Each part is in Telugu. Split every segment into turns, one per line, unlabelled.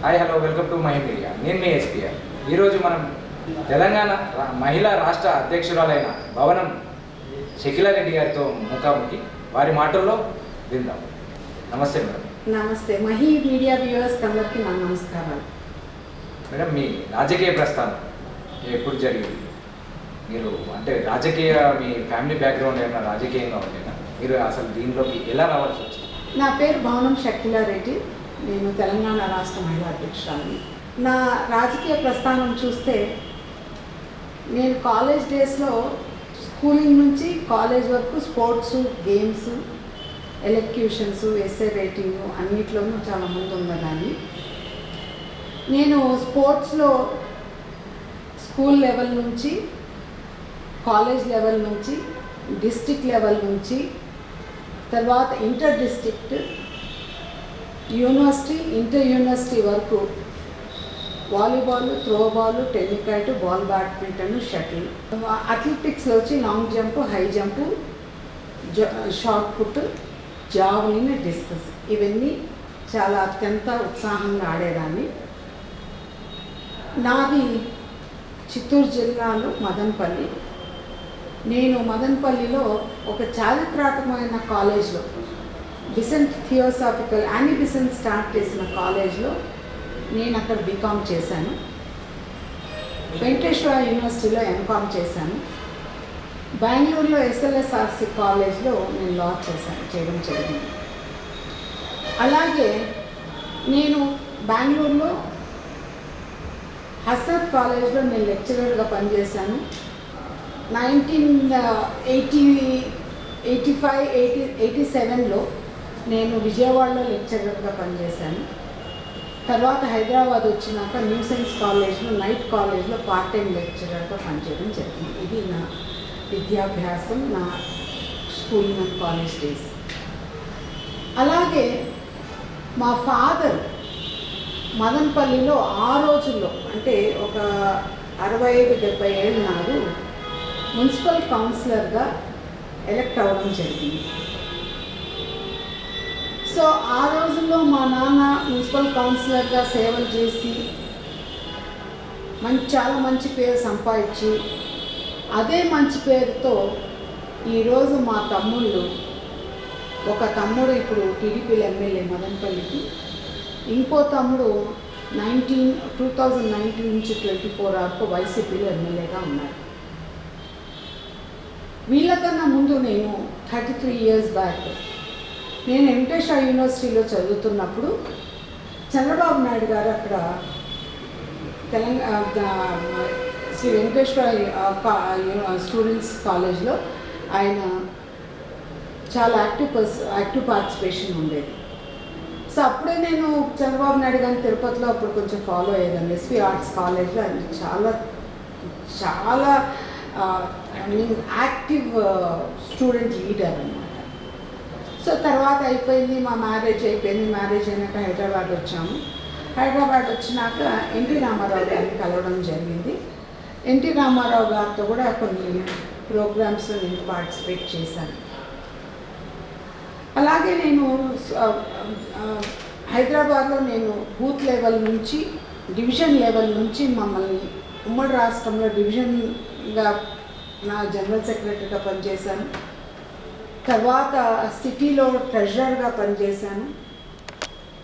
Hi hello welcome to my media. నేను మీ ఎస్పీఆర్. ఈరోజు మనం తెలంగాణ మహిళా రాష్ట్ర అధ్యక్షురాలైన భవనం షకీలారెడ్డి గారితో ముఖాముఖి వారి మాటల్లో విందాం. నమస్తే మేడం.
నమస్తే. మహి మీడియా వ్యూవర్స్ అందరికీ నా నమస్కారాలు.
మేడం, మీ రాజకీయ ప్రస్థానం ఎప్పుడు జరిగింది? మీరు అంటే మీ ఫ్యామిలీ బ్యాక్గ్రౌండ్ ఏమైనా రాజకీయంగా ఉండేనా? మీరు అసలు దీనిలోకి ఎలా రావాల్సి వచ్చింది?
నా పేరు భవనం షకీలారెడ్డి. నేను తెలంగాణ రాష్ట్ర మహిళా అధ్యక్షురాలిని. నా రాజకీయ ప్రస్థానం చూస్తే నేను కాలేజ్ డేస్లో స్కూలింగ్ నుంచి కాలేజ్ వరకు sports, games, elocutions, essay writing అన్నిట్లోనూ చాలా ముందు ఉన్నదాన్ని. నేను స్పోర్ట్స్లో స్కూల్ లెవెల్ నుంచి, కాలేజ్ లెవెల్ నుంచి, డిస్ట్రిక్ట్ లెవెల్ నుంచి, తర్వాత inter district, university, inter university వరకు volleyball, throwball, tennikoit, ball badminton, shuttle, అథ్లెటిక్స్లో వచ్చి long jump, high jump, shot put, javelin, discus ఇవన్నీ చాలా అత్యంత ఉత్సాహంగా ఆడేదాన్ని. నాది చిత్తూరు జిల్లాలో మదనపల్లి. నేను మదనపల్లిలో ఒక చారిత్రాత్మకమైన కాలేజ్లో, Besant theosophical Annie Besant start చేసిన కాలేజ్లో నేను అక్కడ బీకామ్ చేశాను. వెంకటేశ్వర యూనివర్సిటీలో ఎంకామ్ చేశాను. బెంగళూరులో ఎస్ఎల్ఎస్ఆర్సి కాలేజ్లో నేను లా చేయడం జరిగింది. అలాగే నేను బెంగళూరులో హస్రత్ కాలేజ్లో నేను లెక్చరర్గా పనిచేశాను. 1987లో నేను విజయవాడలో లెక్చరర్గా పనిచేశాను. తర్వాత హైదరాబాద్ వచ్చినాక న్యూ సైన్స్ కాలేజ్లో, నైట్ కాలేజ్లో పార్ట్ టైం లెక్చరర్గా పనిచేయడం జరిగింది. ఇది నా విద్యాభ్యాసం, నా స్కూలింగ్ అండ్ కాలేజ్ డేస్. అలాగే మా ఫాదర్ మదనపల్లిలో ఆ రోజుల్లో అంటే ఒక 65-70 ఏళ్ళ నాడు మున్సిపల్ కౌన్సిలర్గా ఎలక్ట్ అవ్వడం జరిగింది. సో ఆ రోజుల్లో మా నాన్న మున్సిపల్ కౌన్సిలర్గా సేవలు చేసి చాలా మంచి పేరు సంపాదించి, అదే మంచి పేరుతో ఈరోజు మా తమ్ముళ్ళు, ఒక తమ్ముడు ఇప్పుడు టీడీపీలో ఎమ్మెల్యే మదనపల్లికి, ఇంకో తమ్ముడు 2019 నుంచి 24 వరకు వైసీపీలో ఎమ్మెల్యేగా ఉన్నారు. వీళ్ళకన్నా ముందు నేను 33 ఇయర్స్ బ్యాక్ నేను వెంకటేశ్వర యూనివర్సిటీలో చదువుతున్నప్పుడు చంద్రబాబు నాయుడు గారు అక్కడ శ్రీ వెంకటేశ్వర స్టూడెంట్స్ కాలేజ్లో ఆయన చాలా యాక్టివ్ పార్టిసిపేషన్ ఉండేది. సో అప్పుడే నేను చంద్రబాబు నాయుడు గారిని తిరుపతిలో అప్పుడు కొంచెం ఫాలో అయ్యేదాన్ని. ఎస్వి ఆర్ట్స్ కాలేజ్లో ఆయన చాలా చాలా యాక్టివ్ స్టూడెంట్ లీడర్ అన్నమాట. సో తర్వాత అయిపోయింది, మా మ్యారేజ్ అయిపోయింది. మ్యారేజ్ అయినాక హైదరాబాద్ వచ్చాము. హైదరాబాద్ వచ్చినాక ఎన్టీ రామారావు గారిని కలవడం జరిగింది. ఎన్టీ రామారావు గారితో కూడా కొన్ని ప్రోగ్రామ్స్లో నేను పార్టిసిపేట్ చేశాను. అలాగే నేను హైదరాబాద్లో నేను బూత్ లెవెల్ నుంచి, డివిజన్ లెవెల్ నుంచి మమ్మల్ని ఉమ్మడి రాష్ట్రంలో డివిజన్గా నా జనరల్ సెక్రటరీగా పనిచేశాను. తర్వాత సిటీలో ట్రెజరర్గా పనిచేశాను.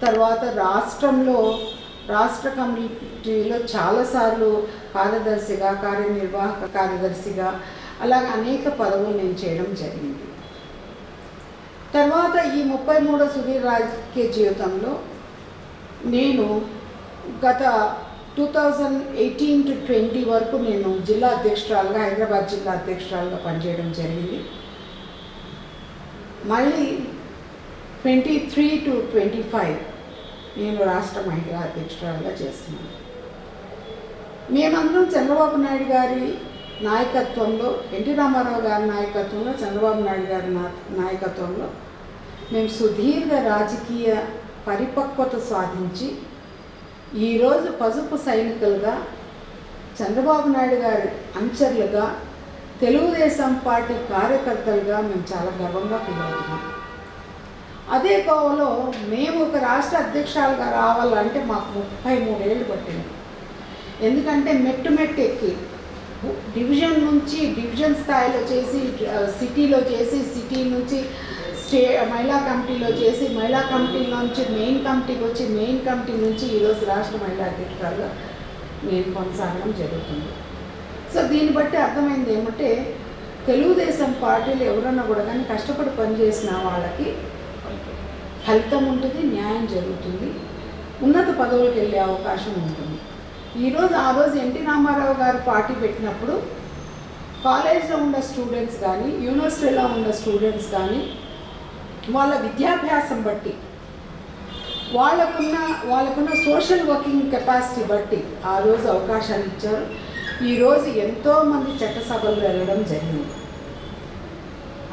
తర్వాత రాష్ట్ర కమిటీలో చాలాసార్లు కార్యదర్శిగా, కార్యనిర్వాహక కార్యదర్శిగా అలాగే అనేక పదవులు నేను చేయడం జరిగింది. తర్వాత ఈ 33 సుదీర్ఘ రాజకీయ జీవితంలో నేను గత 2018 to 20 వరకు నేను జిల్లా అధ్యక్షురాలుగా, హైదరాబాద్ జిల్లా అధ్యక్షురాలుగా పనిచేయడం జరిగింది. మళ్ళీ 23 to 25 నేను రాష్ట్ర మహిళా అధ్యక్షురాలుగా చేస్తున్నాను. మేమందరం చంద్రబాబు నాయుడు గారి నాయకత్వంలో, ఎన్టీ రామారావు గారి నాయకత్వంలో, చంద్రబాబు నాయుడు గారి నాయకత్వంలో మేము సుదీర్ఘ రాజకీయ పరిపక్వత సాధించి ఈరోజు పసుపు సైనికులుగా, చంద్రబాబు నాయుడు గారి అనుచరులుగా, తెలుగుదేశం పార్టీ కార్యకర్తలుగా మేము చాలా గర్వంగా ఫీల్ అవుతున్నాం. అదే కోవలో మేము ఒక రాష్ట్ర అధ్యక్షురాలుగా రావాలంటే మాకు 33 ఏళ్ళు పట్టింది. ఎందుకంటే మెట్టు ఎక్కి డివిజన్ స్థాయిలో చేసి, సిటీలో చేసి, సిటీ నుంచి మహిళా కమిటీలో చేసి, మహిళా కమిటీ నుంచి మెయిన్ కమిటీకి వచ్చి, మెయిన్ కమిటీ నుంచి ఈరోజు రాష్ట్ర మహిళా అధ్యక్షురాలుగా నేను కొనసాగడం జరుగుతుంది. సో దీన్ని బట్టి అర్థమైంది ఏమంటే తెలుగుదేశం పార్టీలు ఎవరన్నా కూడా కానీ కష్టపడి పనిచేసిన వాళ్ళకి ఫలితం ఉంటుంది, న్యాయం జరుగుతుంది, ఉన్నత పదవులకు వెళ్ళే అవకాశం ఉంటుంది. ఆ రోజు ఎన్టీ రామారావు గారు పార్టీ పెట్టినప్పుడు కాలేజ్లో ఉన్న స్టూడెంట్స్ కానీ, యూనివర్సిటీలో ఉన్న స్టూడెంట్స్ కానీ వాళ్ళ విద్యాభ్యాసం బట్టి, వాళ్ళకున్న సోషల్ వర్కింగ్ కెపాసిటీ బట్టి ఆ రోజు అవకాశాలు ఇచ్చారు. ఈరోజు ఎంతోమంది చట్టసభలు వెళ్ళడం జరిగింది.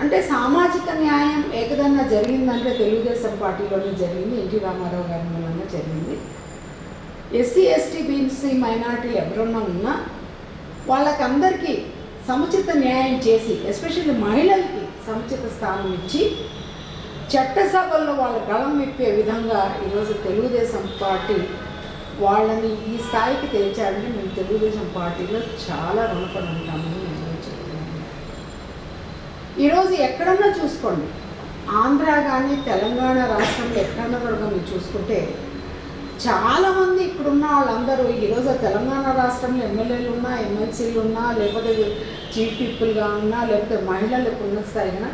అంటే సామాజిక న్యాయం ఏకదన్నా జరిగిందంటే తెలుగుదేశం పార్టీలోనే జరిగింది, ఎన్టీ రామారావు గారి మూలంగా జరిగింది. ఎస్సీ ఎస్టీ బీసీ మైనార్టీలు ఎవరన్నా ఉన్నా వాళ్ళకందరికీ సముచిత న్యాయం చేసి, ఎస్పెషల్లీ మహిళలకి సముచిత స్థానం ఇచ్చి చట్టసభల్లో వాళ్ళ గళం విప్పే విధంగా ఈరోజు తెలుగుదేశం పార్టీ వాళ్ళని ఈ స్థాయికి తెచ్చారని మేము తెలుగుదేశం పార్టీలో చాలా రుణపడి ఉంటామని నేను చెప్తున్నాను. ఈరోజు ఎక్కడన్నా చూసుకోండి, ఆంధ్ర కానీ తెలంగాణ రాష్ట్రంలో ఎక్కడన్నా కూడా మీరు చూసుకుంటే చాలామంది ఇప్పుడున్న వాళ్ళందరూ ఈరోజు తెలంగాణ రాష్ట్రంలో ఎమ్మెల్యేలు ఉన్నా, ఎమ్మెల్సీలు ఉన్నా, లేకపోతే చీఫ్ పీపుల్గా ఉన్నా, లేకపోతే మహిళలకు ఉన్న స్థాయిగా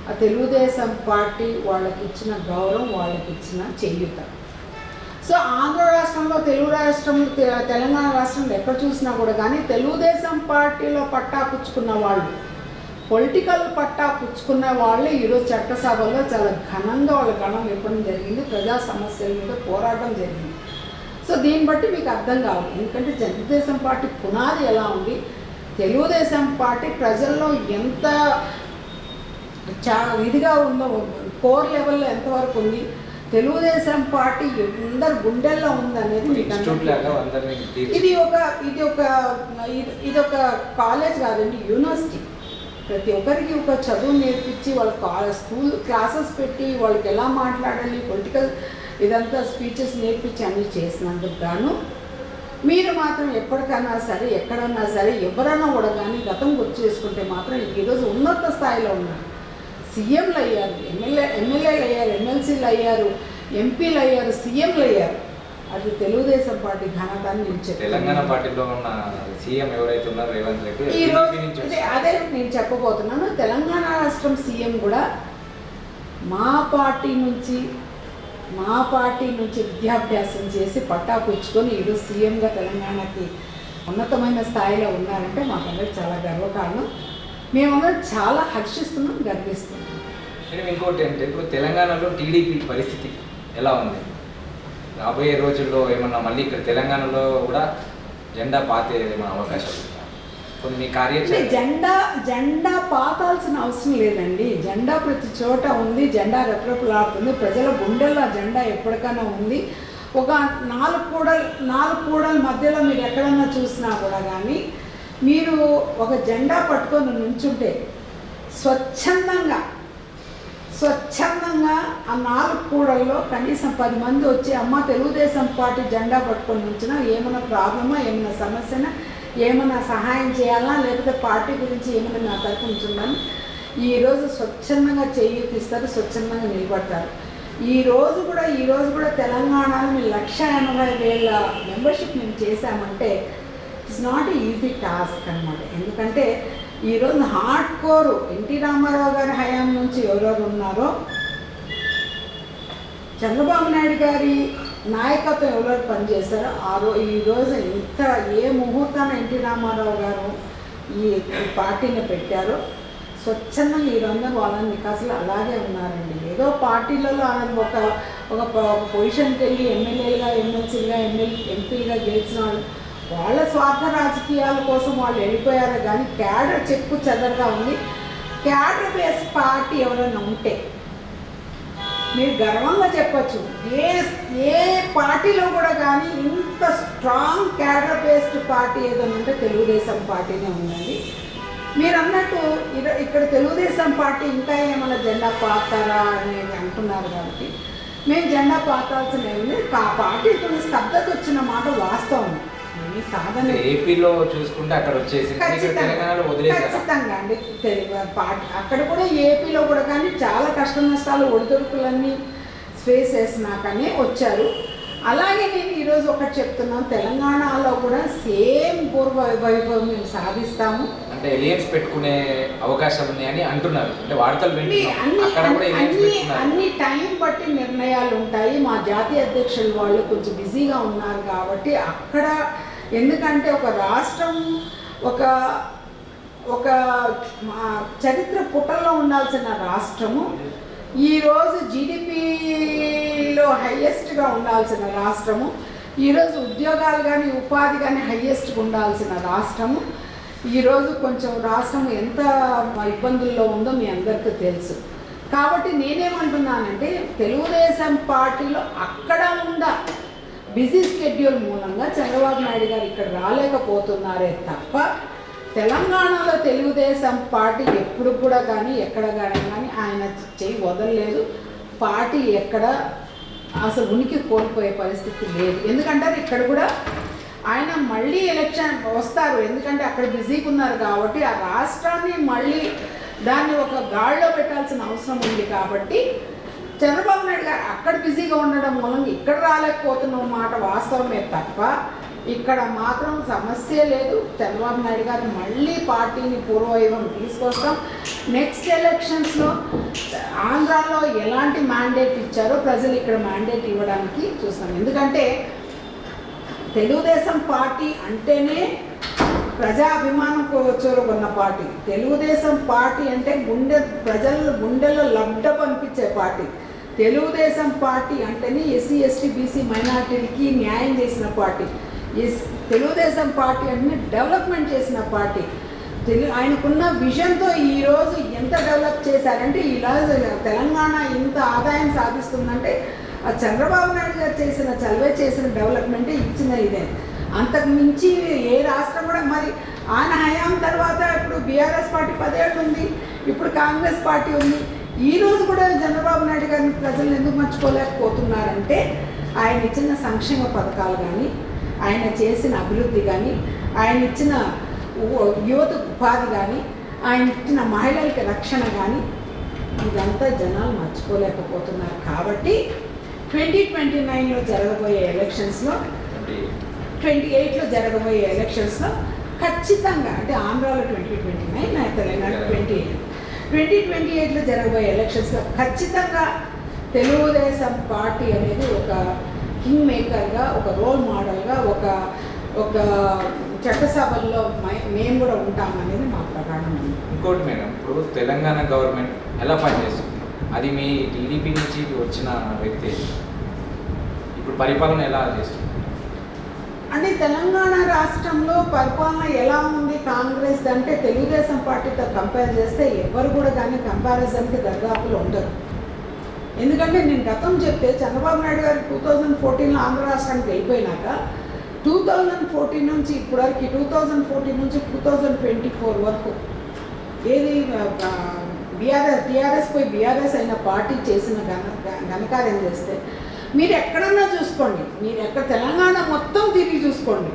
ఆ తెలుగుదేశం పార్టీ వాళ్ళకి ఇచ్చిన గౌరవం, వాళ్ళకి ఇచ్చిన చేయూత. సో ఆంధ్ర రాష్ట్రంలో, తెలుగు రాష్ట్రంలో, తెలంగాణ రాష్ట్రంలో ఎక్కడ చూసినా కూడా కానీ తెలుగుదేశం పార్టీలో పట్టా పుచ్చుకున్న వాళ్ళు, పొలిటికల్ పట్టా పుచ్చుకున్న వాళ్ళు ఈరోజు చట్టసభలో చాలా ఘనంగా వాళ్ళ గణం ఇవ్వడం జరిగింది, ప్రజా సమస్యల మీద పోరాటం జరిగింది. సో దీన్ని బట్టి మీకు అర్థం కావాలి, ఎందుకంటే తెలుగుదేశం పార్టీ పునాది ఎలా ఉంది, తెలుగుదేశం పార్టీ ప్రజల్లో ఎంత ఇదిగా ఉందో, కోర్ లెవెల్లో ఎంతవరకు ఉంది, తెలుగుదేశం పార్టీ అందరు గుండెల్లో ఉందనేది మీకు ఇది ఒక కాలేజ్ కాదండి, యూనివర్సిటీ. ప్రతి ఒక్కరికి ఒక చదువు నేర్పించి వాళ్ళ స్కూల్ క్లాసెస్ పెట్టి వాళ్ళకి ఎలా మాట్లాడాలి, పొలిటికల్ ఇదంతా స్పీచెస్ నేర్పించి అన్నీ చేసినందుకు గాను మీరు మాత్రం ఎప్పటికైనా సరే, ఎక్కడన్నా సరే, ఎవరైనా కూడా కానీ గతం గుర్తు చేసుకుంటే మాత్రం ఈరోజు ఉన్నత స్థాయిలో ఉన్నారు. సీఎంలు అయ్యారు, ఎమ్మెల్యేలు అయ్యారు, ఎమ్మెల్సీలు అయ్యారు, ఎంపీలు అయ్యారు, సీఎంలు అయ్యారు. అది తెలుగుదేశం పార్టీ ఘనతని నేను చెప్పాను.
తెలంగాణ పార్టీలో ఉన్న సీఎం ఎవరైతే ఉన్నారో రేవంత్ రెడ్డి,
అదే నేను చెప్పబోతున్నాను. తెలంగాణ రాష్ట్రం సీఎం కూడా మా పార్టీ నుంచి విద్యాభ్యాసం చేసి పట్టా పుచ్చుకొని ఈరోజు సీఎంగా తెలంగాణకి ఉన్నతమైన స్థాయిలో ఉన్నారంటే మాకందరికి చాలా గర్వకారణం. మేమందరం చాలా హర్షిస్తున్నాం, గర్విస్తున్నాం.
ఇంకోటి ఏంటంటే ఇప్పుడు తెలంగాణలో టీడీపీ పరిస్థితి ఎలా ఉంది? రాబోయే రోజుల్లో ఏమన్నా మళ్ళీ ఇక్కడ తెలంగాణలో కూడా జెండా పాతే ఏమైనా అవకాశాలు కొన్ని కార్యాచరణ?
జెండా పాతాల్సిన అవసరం లేదండి. జెండా ప్రతి చోట ఉంది, జెండా రెపరెపలాడుతుంది, ప్రజల గుండెల్లో జెండా ఎప్పటికైనా ఉంది. ఒక 4 కూడల మధ్యలో మీరు ఎక్కడన్నా చూసినా కూడా కానీ మీరు ఒక జెండా పట్టుకొని నుంచుంటే స్వచ్ఛందంగా ఆ 4 కూడల్లో కనీసం 10 మంది వచ్చి అమ్మ తెలుగుదేశం పార్టీ జెండా పట్టుకొని నుంచినా ఏమైనా ప్రాబ్లమా, ఏమైనా సమస్యనా, ఏమైనా సహాయం చేయాలా, లేకపోతే పార్టీ గురించి ఏమైనా నా తరపు ఉంచుందని ఈరోజు స్వచ్ఛందంగా చేయూతిస్తారు, స్వచ్ఛందంగా నిలబడతారు. ఈరోజు కూడా తెలంగాణలో మేము 180,000 మెంబర్షిప్ మేము చేశామంటే ఇట్స్ నాట్ ఈజీ టాస్క్ అన్నమాట. ఎందుకంటే ఈరోజు హార్డ్ కోర్ ఎన్టీ రామారావు గారి హయాం నుంచి ఎవరెవరు ఉన్నారో, చంద్రబాబు నాయుడు గారి నాయకత్వం ఎవరెవరు పనిచేశారో ఈరోజు ఏ ముహూర్తాన ఎన్టీ రామారావు గారు ఈ పార్టీని పెట్టారో స్వచ్ఛందంగా ఈరోజు వాళ్ళని నికాసులు అలాగే ఉన్నారండి. ఏదో పార్టీలలో ఒక పొజిషన్కి వెళ్ళి ఎమ్మెల్యేలుగా, ఎమ్మెల్సీలుగా, ఎంపీలుగా గెలిచిన వాళ్ళ స్వార్థ రాజకీయాల కోసం వాళ్ళు వెళ్ళిపోయారు. కానీ క్యాడర్ చెక్కు చెదరగా ఉంది. క్యాడర్ బేస్ పార్టీ ఎవరైనా ఉంటే మీరు గర్వంగా చెప్పచ్చు, ఏ పార్టీలో కూడా కానీ ఇంత స్ట్రాంగ్ క్యాడర్ బేస్డ్ పార్టీ ఏదైనా ఉంటే తెలుగుదేశం పార్టీనే ఉందండి. మీరు అన్నట్టు ఇక్కడ తెలుగుదేశం పార్టీ ఇంకా ఏమైనా జెండా పాతారా అనేది అంటున్నారు. కాబట్టి మేము జెండా పాతాల్సిన ఏమి పార్టీ కొన్ని స్తబ్దత వచ్చిన మాట వాస్తవం. కాదని
ఏపీలో చూసుకుంటే అక్కడ వచ్చేసి తెలంగాణలో వదిలేసారు.
ఖచ్చితంగా అండి. పార్టీ అక్కడ కూడా ఏపీలో కూడా కానీ చాలా కష్ట నష్టాలు ఒడిదొడుకులన్నీ ఫేస్ చేసినాకనే వచ్చారు. అలాగే నేను ఈరోజు ఒకటి చెప్తున్నాను, తెలంగాణలో కూడా సేమ్ పూర్వ వైభవం మేము సాధిస్తాము.
అంటే ఎలియన్స్ పెట్టుకునే అవకాశాలు ఉన్నాయని అంటున్నారు. అంటే వార్తలు
అన్ని టైం బట్టి నిర్ణయాలు ఉంటాయి. మా జాతీయ అధ్యక్షులు వాళ్ళు కొంచెం బిజీగా ఉన్నారు కాబట్టి అక్కడ, ఎందుకంటే ఒక రాష్ట్రం ఒక ఒక చరిత్ర పుటల్లో ఉండాల్సిన రాష్ట్రము ఈరోజు జీడిపిలో హయ్యెస్ట్గా ఉండాల్సిన రాష్ట్రము, ఈరోజు ఉద్యోగాలు కానీ ఉపాధి కానీ హయ్యెస్ట్గా ఉండాల్సిన రాష్ట్రము, ఈరోజు కొంచెం రాష్ట్రం ఎంత ఇబ్బందుల్లో ఉందో మీ అందరికీ తెలుసు. కాబట్టి నేనేమంటున్నానంటే తెలుగుదేశం పార్టీలో అక్కడ ఉన్న బిజీ స్కెడ్యూల్ మూలంగా చంద్రబాబు నాయుడు గారు ఇక్కడ రాలేకపోతున్నారే తప్ప తెలంగాణలో తెలుగుదేశం పార్టీ ఎప్పుడు కూడా కానీ ఎక్కడ కానీ ఆయన చేయి వదలలేదు. పార్టీ ఎక్కడ అసలు ఉనికి కోల్పోయే పరిస్థితి లేదు. ఎందుకంటే ఇక్కడ కూడా ఆయన మళ్ళీ ఎలక్షన్ వస్తారు, ఎందుకంటే అక్కడ బిజీగా ఉన్నారు కాబట్టి ఆ రాష్ట్రాన్ని మళ్ళీ దాన్ని ఒక గాడిలో పెట్టాల్సిన అవసరం ఉంది. కాబట్టి చంద్రబాబు నాయుడు గారు అక్కడ బిజీగా ఉండడం మూలంగా ఇక్కడ రాలేకపోతున్న మాట వాస్తవమే తప్ప ఇక్కడ మాత్రం సమస్య లేదు. చంద్రబాబు నాయుడు గారు మళ్ళీ పార్టీని పూర్వవైభవం తీసుకొస్తాం. నెక్స్ట్ ఎలక్షన్స్లో ఆంధ్రాలో ఎలాంటి మ్యాండేట్ ఇచ్చారో ప్రజలు ఇక్కడ మ్యాండేట్ ఇవ్వడానికి చూస్తాం. ఎందుకంటే తెలుగుదేశం పార్టీ అంటేనే ప్రజాభిమానం ఉన్న పార్టీ. తెలుగుదేశం పార్టీ అంటే గుండెల్లో లబ్ధ పంపించే పార్టీ. తెలుగుదేశం పార్టీ అంటేనే ఎస్సీ ఎస్టీ బీసీ మైనార్టీలకి న్యాయం చేసిన పార్టీ. తెలుగుదేశం పార్టీ అంటే డెవలప్మెంట్ చేసిన పార్టీ. ఆయనకున్న విజన్తో ఈరోజు ఎంత డెవలప్ చేశారంటే ఇలా తెలంగాణ ఇంత ఆదాయం సాధిస్తుందంటే ఆ చంద్రబాబు నాయుడు గారు చేసిన డెవలప్మెంటే ఇచ్చిన ఇదే. అంతకు మించి ఏ రాష్ట్రం కూడా మరి ఆయన హయాం తర్వాత ఇప్పుడు బీఆర్ఎస్ పార్టీ 10 ఏళ్ళు ఉంది, ఇప్పుడు కాంగ్రెస్ పార్టీ ఉంది. ఈరోజు కూడా చంద్రబాబు నాయుడు గారిని ప్రజలు ఎందుకు మర్చిపోలేకపోతున్నారంటే ఆయన ఇచ్చిన సంక్షేమ పథకాలు కానీ, ఆయన చేసిన అభివృద్ధి కానీ, ఆయన ఇచ్చిన యువత ఉపాధి కానీ, ఆయన ఇచ్చిన మహిళలకి రక్షణ కానీ ఇదంతా జనాలు మర్చిపోలేకపోతున్నారు. కాబట్టి 2029లో జరగబోయే ఎలక్షన్స్లో 28లో జరగబోయే ఎలక్షన్స్లో ఖచ్చితంగా, అంటే ఆంధ్రాలో 2029, తెలంగాణ 2028లో జరగబోయే ఎలక్షన్స్లో ఖచ్చితంగా తెలుగుదేశం పార్టీ అనేది ఒక కింగ్ మేకర్గా, ఒక రోల్ మోడల్గా, ఒక చట్టసభల్లో మేము కూడా ఉంటామనేది మా ప్రకారం.
ఇంకోటి మేడం, ఇప్పుడు తెలంగాణ గవర్నమెంట్ ఎలా పనిచేస్తుంది? అది మీ టీడీపీ నుంచి వచ్చిన వ్యక్తి, ఇప్పుడు పరిపాలన ఎలా చేస్తుంది?
అంటే తెలంగాణ రాష్ట్రంలో పరిపాలన ఎలా ఉంది కాంగ్రెస్ అంటే తెలుగుదేశం పార్టీతో కంపేర్ చేస్తే ఎవరు కూడా కానీ కంపారిజన్కి దర్దాపులో ఉండదు. ఎందుకంటే నేను గతం చెప్తే చంద్రబాబు నాయుడు గారు 2014లో ఆంధ్ర రాష్ట్రానికి వెళ్ళిపోయినాక 2014 నుంచి ఇప్పటివరకు 2014 నుంచి 2024 వరకు ఏది టీఆర్ఎస్ పోయి బీఆర్ఎస్ అయిన పార్టీ చేసిన ఘనకార్యం చేస్తే మీరు ఎక్కడన్నా చూసుకోండి, మీరు ఎక్కడ తెలంగాణ మొత్తం తిరిగి చూసుకోండి,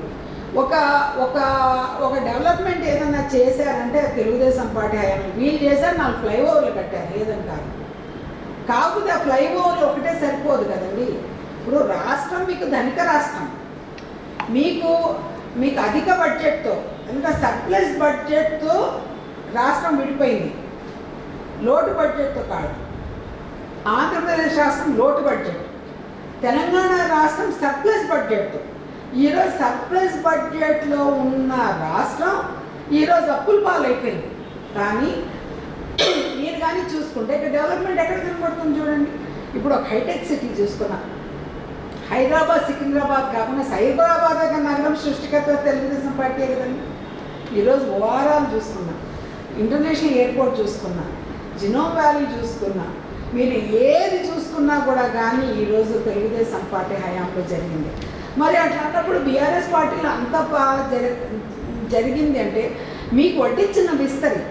ఒక డెవలప్మెంట్ ఏదన్నా చేశారంటే తెలుగుదేశం పార్టీ హయాంలో వీళ్ళు చేశారు. 4 ఫ్లైఓవర్లు కట్టారు, లేదని కాదు. కాకపోతే ఆ ఫ్లైఓవర్లు ఒకటే సరిపోదు కదండి. ఇప్పుడు రాష్ట్రం మీకు ధనిక రాష్ట్రం, మీకు అధిక బడ్జెట్తో, ఇంకా సర్ప్లస్ బడ్జెట్తో రాష్ట్రం విడిపోయింది, లోటు బడ్జెట్తో కాదు. ఆంధ్రప్రదేశ్ రాష్ట్రం లోటు బడ్జెట్, తెలంగాణ రాష్ట్రం సర్ప్లస్ బడ్జెట్తో. ఈరోజు సర్ప్లస్ బడ్జెట్లో ఉన్న రాష్ట్రం ఈరోజు అప్పుల పాలైపోయింది. కానీ మీరు కానీ చూసుకుంటే ఇక్కడ డెవలప్మెంట్ ఎక్కడ కనబడుతుంది చూడండి. ఇప్పుడు ఒక హైటెక్ సిటీ చూసుకున్నా, హైదరాబాద్ సికింద్రాబాద్ కాకుండా సైబరాబాద్ నగరం సృష్టికర్త తెలుగుదేశం పార్టీ కదండి. ఈరోజు ఓఆర్ఆర్ చూసుకున్నా, ఇంటర్నేషనల్ ఎయిర్పోర్ట్ చూసుకున్నా, జినోమ్ వ్యాలీ చూసుకున్నా, మీరు ఏది చూసుకున్నా కూడా కానీ ఈరోజు తెలుగుదేశం పార్టీ హయాంలో జరిగింది. మరి అట్లాంటప్పుడు బీఆర్ఎస్ పార్టీలో అంత జరిగింది అంటే మీకు వడ్డించిన విస్తరి.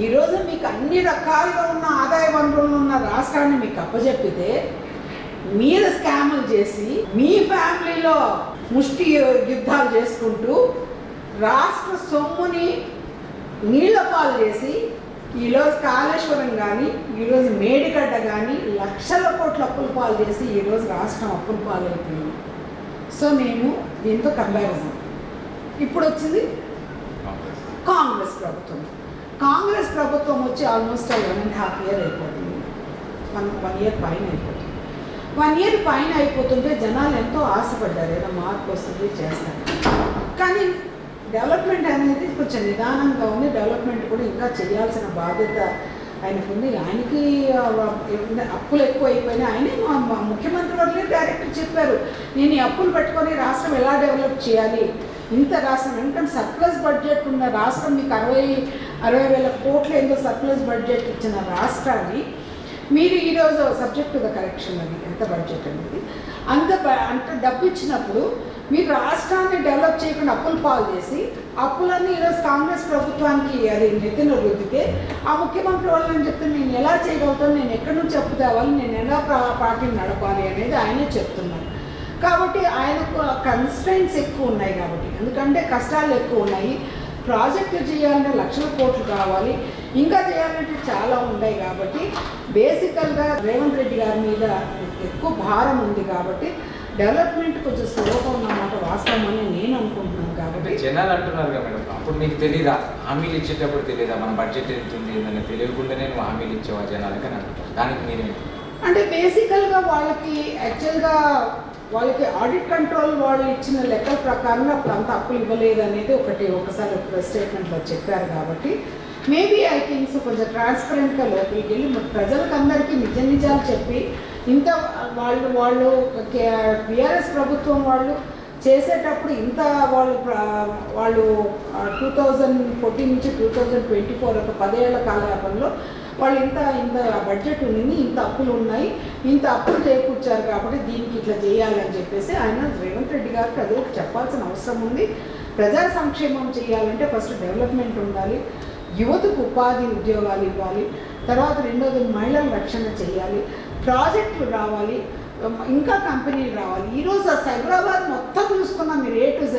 ఈరోజు మీకు అన్ని రకాలుగా ఉన్న ఆదాయ వనరులు ఉన్న రాష్ట్రాన్ని మీకు అప్పచెప్పితే మీద స్కాములు చేసి మీ ఫ్యామిలీలో ముష్టి యుద్ధాలు చేసుకుంటూ రాష్ట్ర సొమ్ముని నీళ్ల పాలు చేసి ఈరోజు కాళేశ్వరం కానీ ఈరోజు మేడిగడ్డ కానీ లక్షల కోట్ల అప్పుల పాలు చేసి ఈరోజు రాష్ట్రం అప్పుల పాలు అయిపోయింది. సో నేను దీంతో కంపారిజన్. ఇప్పుడు వచ్చింది కాంగ్రెస్ ప్రభుత్వం. కాంగ్రెస్ ప్రభుత్వం వచ్చి ఆల్మోస్ట్ 1.5 year అయిపోతుంది. 1 year పైన అయిపోతుంది. 1 year పైన అయిపోతుంటే జనాలు ఎంతో ఆశపడ్డారు, ఏదో మార్పు వస్తుంది చేస్తారు. కానీ డెవలప్మెంట్ అనేది కొంచెం నిదానంగా ఉంది. డెవలప్మెంట్ కూడా ఇంకా చేయాల్సిన బాధ్యత ఆయనకుంది. ఆయనకి అప్పులు ఎక్కువ అయిపోయినాయి. ఆయనే మా ముఖ్యమంత్రి వర్లే డైరెక్ట్ చెప్పారు, నేను ఈ అప్పులు పెట్టుకొని రాష్ట్రం ఎలా డెవలప్ చేయాలి, ఇంత రాష్ట్రం ఎందుకంటే సర్ప్లస్ బడ్జెట్ ఉన్న రాష్ట్రం, మీకు 60,000 కోట్లు ఏందో సర్ప్లస్ బడ్జెట్ ఇచ్చిన రాష్ట్రాన్ని మీరు ఈరోజు సబ్జెక్ట్ టు ద కరెక్షన్ అది ఎంత బడ్జెట్ అనేది అంత డబ్బు ఇచ్చినప్పుడు మీరు రాష్ట్రాన్ని డెవలప్ చేయకుండా అప్పులు పాలు చేసి అప్పులన్నీ ఈరోజు కాంగ్రెస్ ప్రభుత్వానికి అది నెత్తిన రుద్దితే ఆ ముఖ్యమంత్రి వాళ్ళని చెప్తే నేను ఎలా చేయగలుగుతాను, నేను ఎక్కడి నుంచి అప్పు తేవాలి, నేను ఎలా పార్టీని నడపాలి అనేది ఆయనే చెప్తున్నారు. కాబట్టి ఆయనకు కన్స్ట్రెంట్స్ ఎక్కువ ఉన్నాయి. కాబట్టి ఎందుకంటే కష్టాలు ఎక్కువ ఉన్నాయి. ప్రాజెక్టులు చేయాలంటే లక్షల కోట్లు కావాలి, ఇంకా చేయాలంటే చాలా ఉన్నాయి. కాబట్టి బేసికల్గా రేవంత్ రెడ్డి గారి మీద ఎక్కువ భారం ఉంది. కాబట్టి డెవలప్మెంట్ కొంచెం స్లోగా ఉన్నమాట వాస్తవం అని నేను అనుకుంటున్నాను. కాబట్టి
జనాలు అంటున్నారు కదా మేడం, అప్పుడు మీకు తెలీదా, హామీలు ఇచ్చేటప్పుడు తెలీదా మన బడ్జెట్ ఎంత ఉంది అని తెలియకుండానే నువ్వు హామీలు ఇచ్చేవా జనాలకి అని అంటున్నారు. దానికి మీరేమి
అంటే బేసికల్గా వాళ్ళకి యాక్చువల్గా వాళ్ళకి ఆడిట్ కంట్రోల్ వాళ్ళు ఇచ్చిన లెక్కల ప్రకారం అప్పుడు అంత అప్పులు ఇవ్వలేదు అనేది ఒకసారి ప్రెస్ స్టేట్మెంట్లో చెప్పారు. కాబట్టి మేబీ ఐ థింక్స్ కొంచెం ట్రాన్స్పరెంట్గా లోపలికి వెళ్ళి ప్రజలకు అందరికీ నిజాలు చెప్పి ఇంత వాళ్ళు టీఆర్ఎస్ ప్రభుత్వం వాళ్ళు చేసేటప్పుడు ఇంత వాళ్ళు 2014 నుంచి 2024 ఒక 10 ఏళ్ల కాలయాపంలో వాళ్ళు ఇంత బడ్జెట్ ఉంది, ఇంత అప్పులు ఉన్నాయి, ఇంత అప్పులు చేకూర్చారు. కాబట్టి దీనికి ఇట్లా చేయాలని చెప్పేసి ఆయన రేవంత్ రెడ్డి గారు ప్రజలకు చెప్పాల్సిన అవసరం ఉంది. ప్రజా సంక్షేమం చేయాలంటే ఫస్ట్ డెవలప్మెంట్ ఉండాలి, యువతకు ఉపాధి ఉద్యోగాలు ఇవ్వాలి, తర్వాత రెండోది మహిళల రక్షణ చేయాలి, ప్రాజెక్టులు రావాలి, ఇంకా కంపెనీలు రావాలి. ఈరోజు ఆ సైబరాబాద్ మొత్తం చూసుకున్నా మీరు A to Z,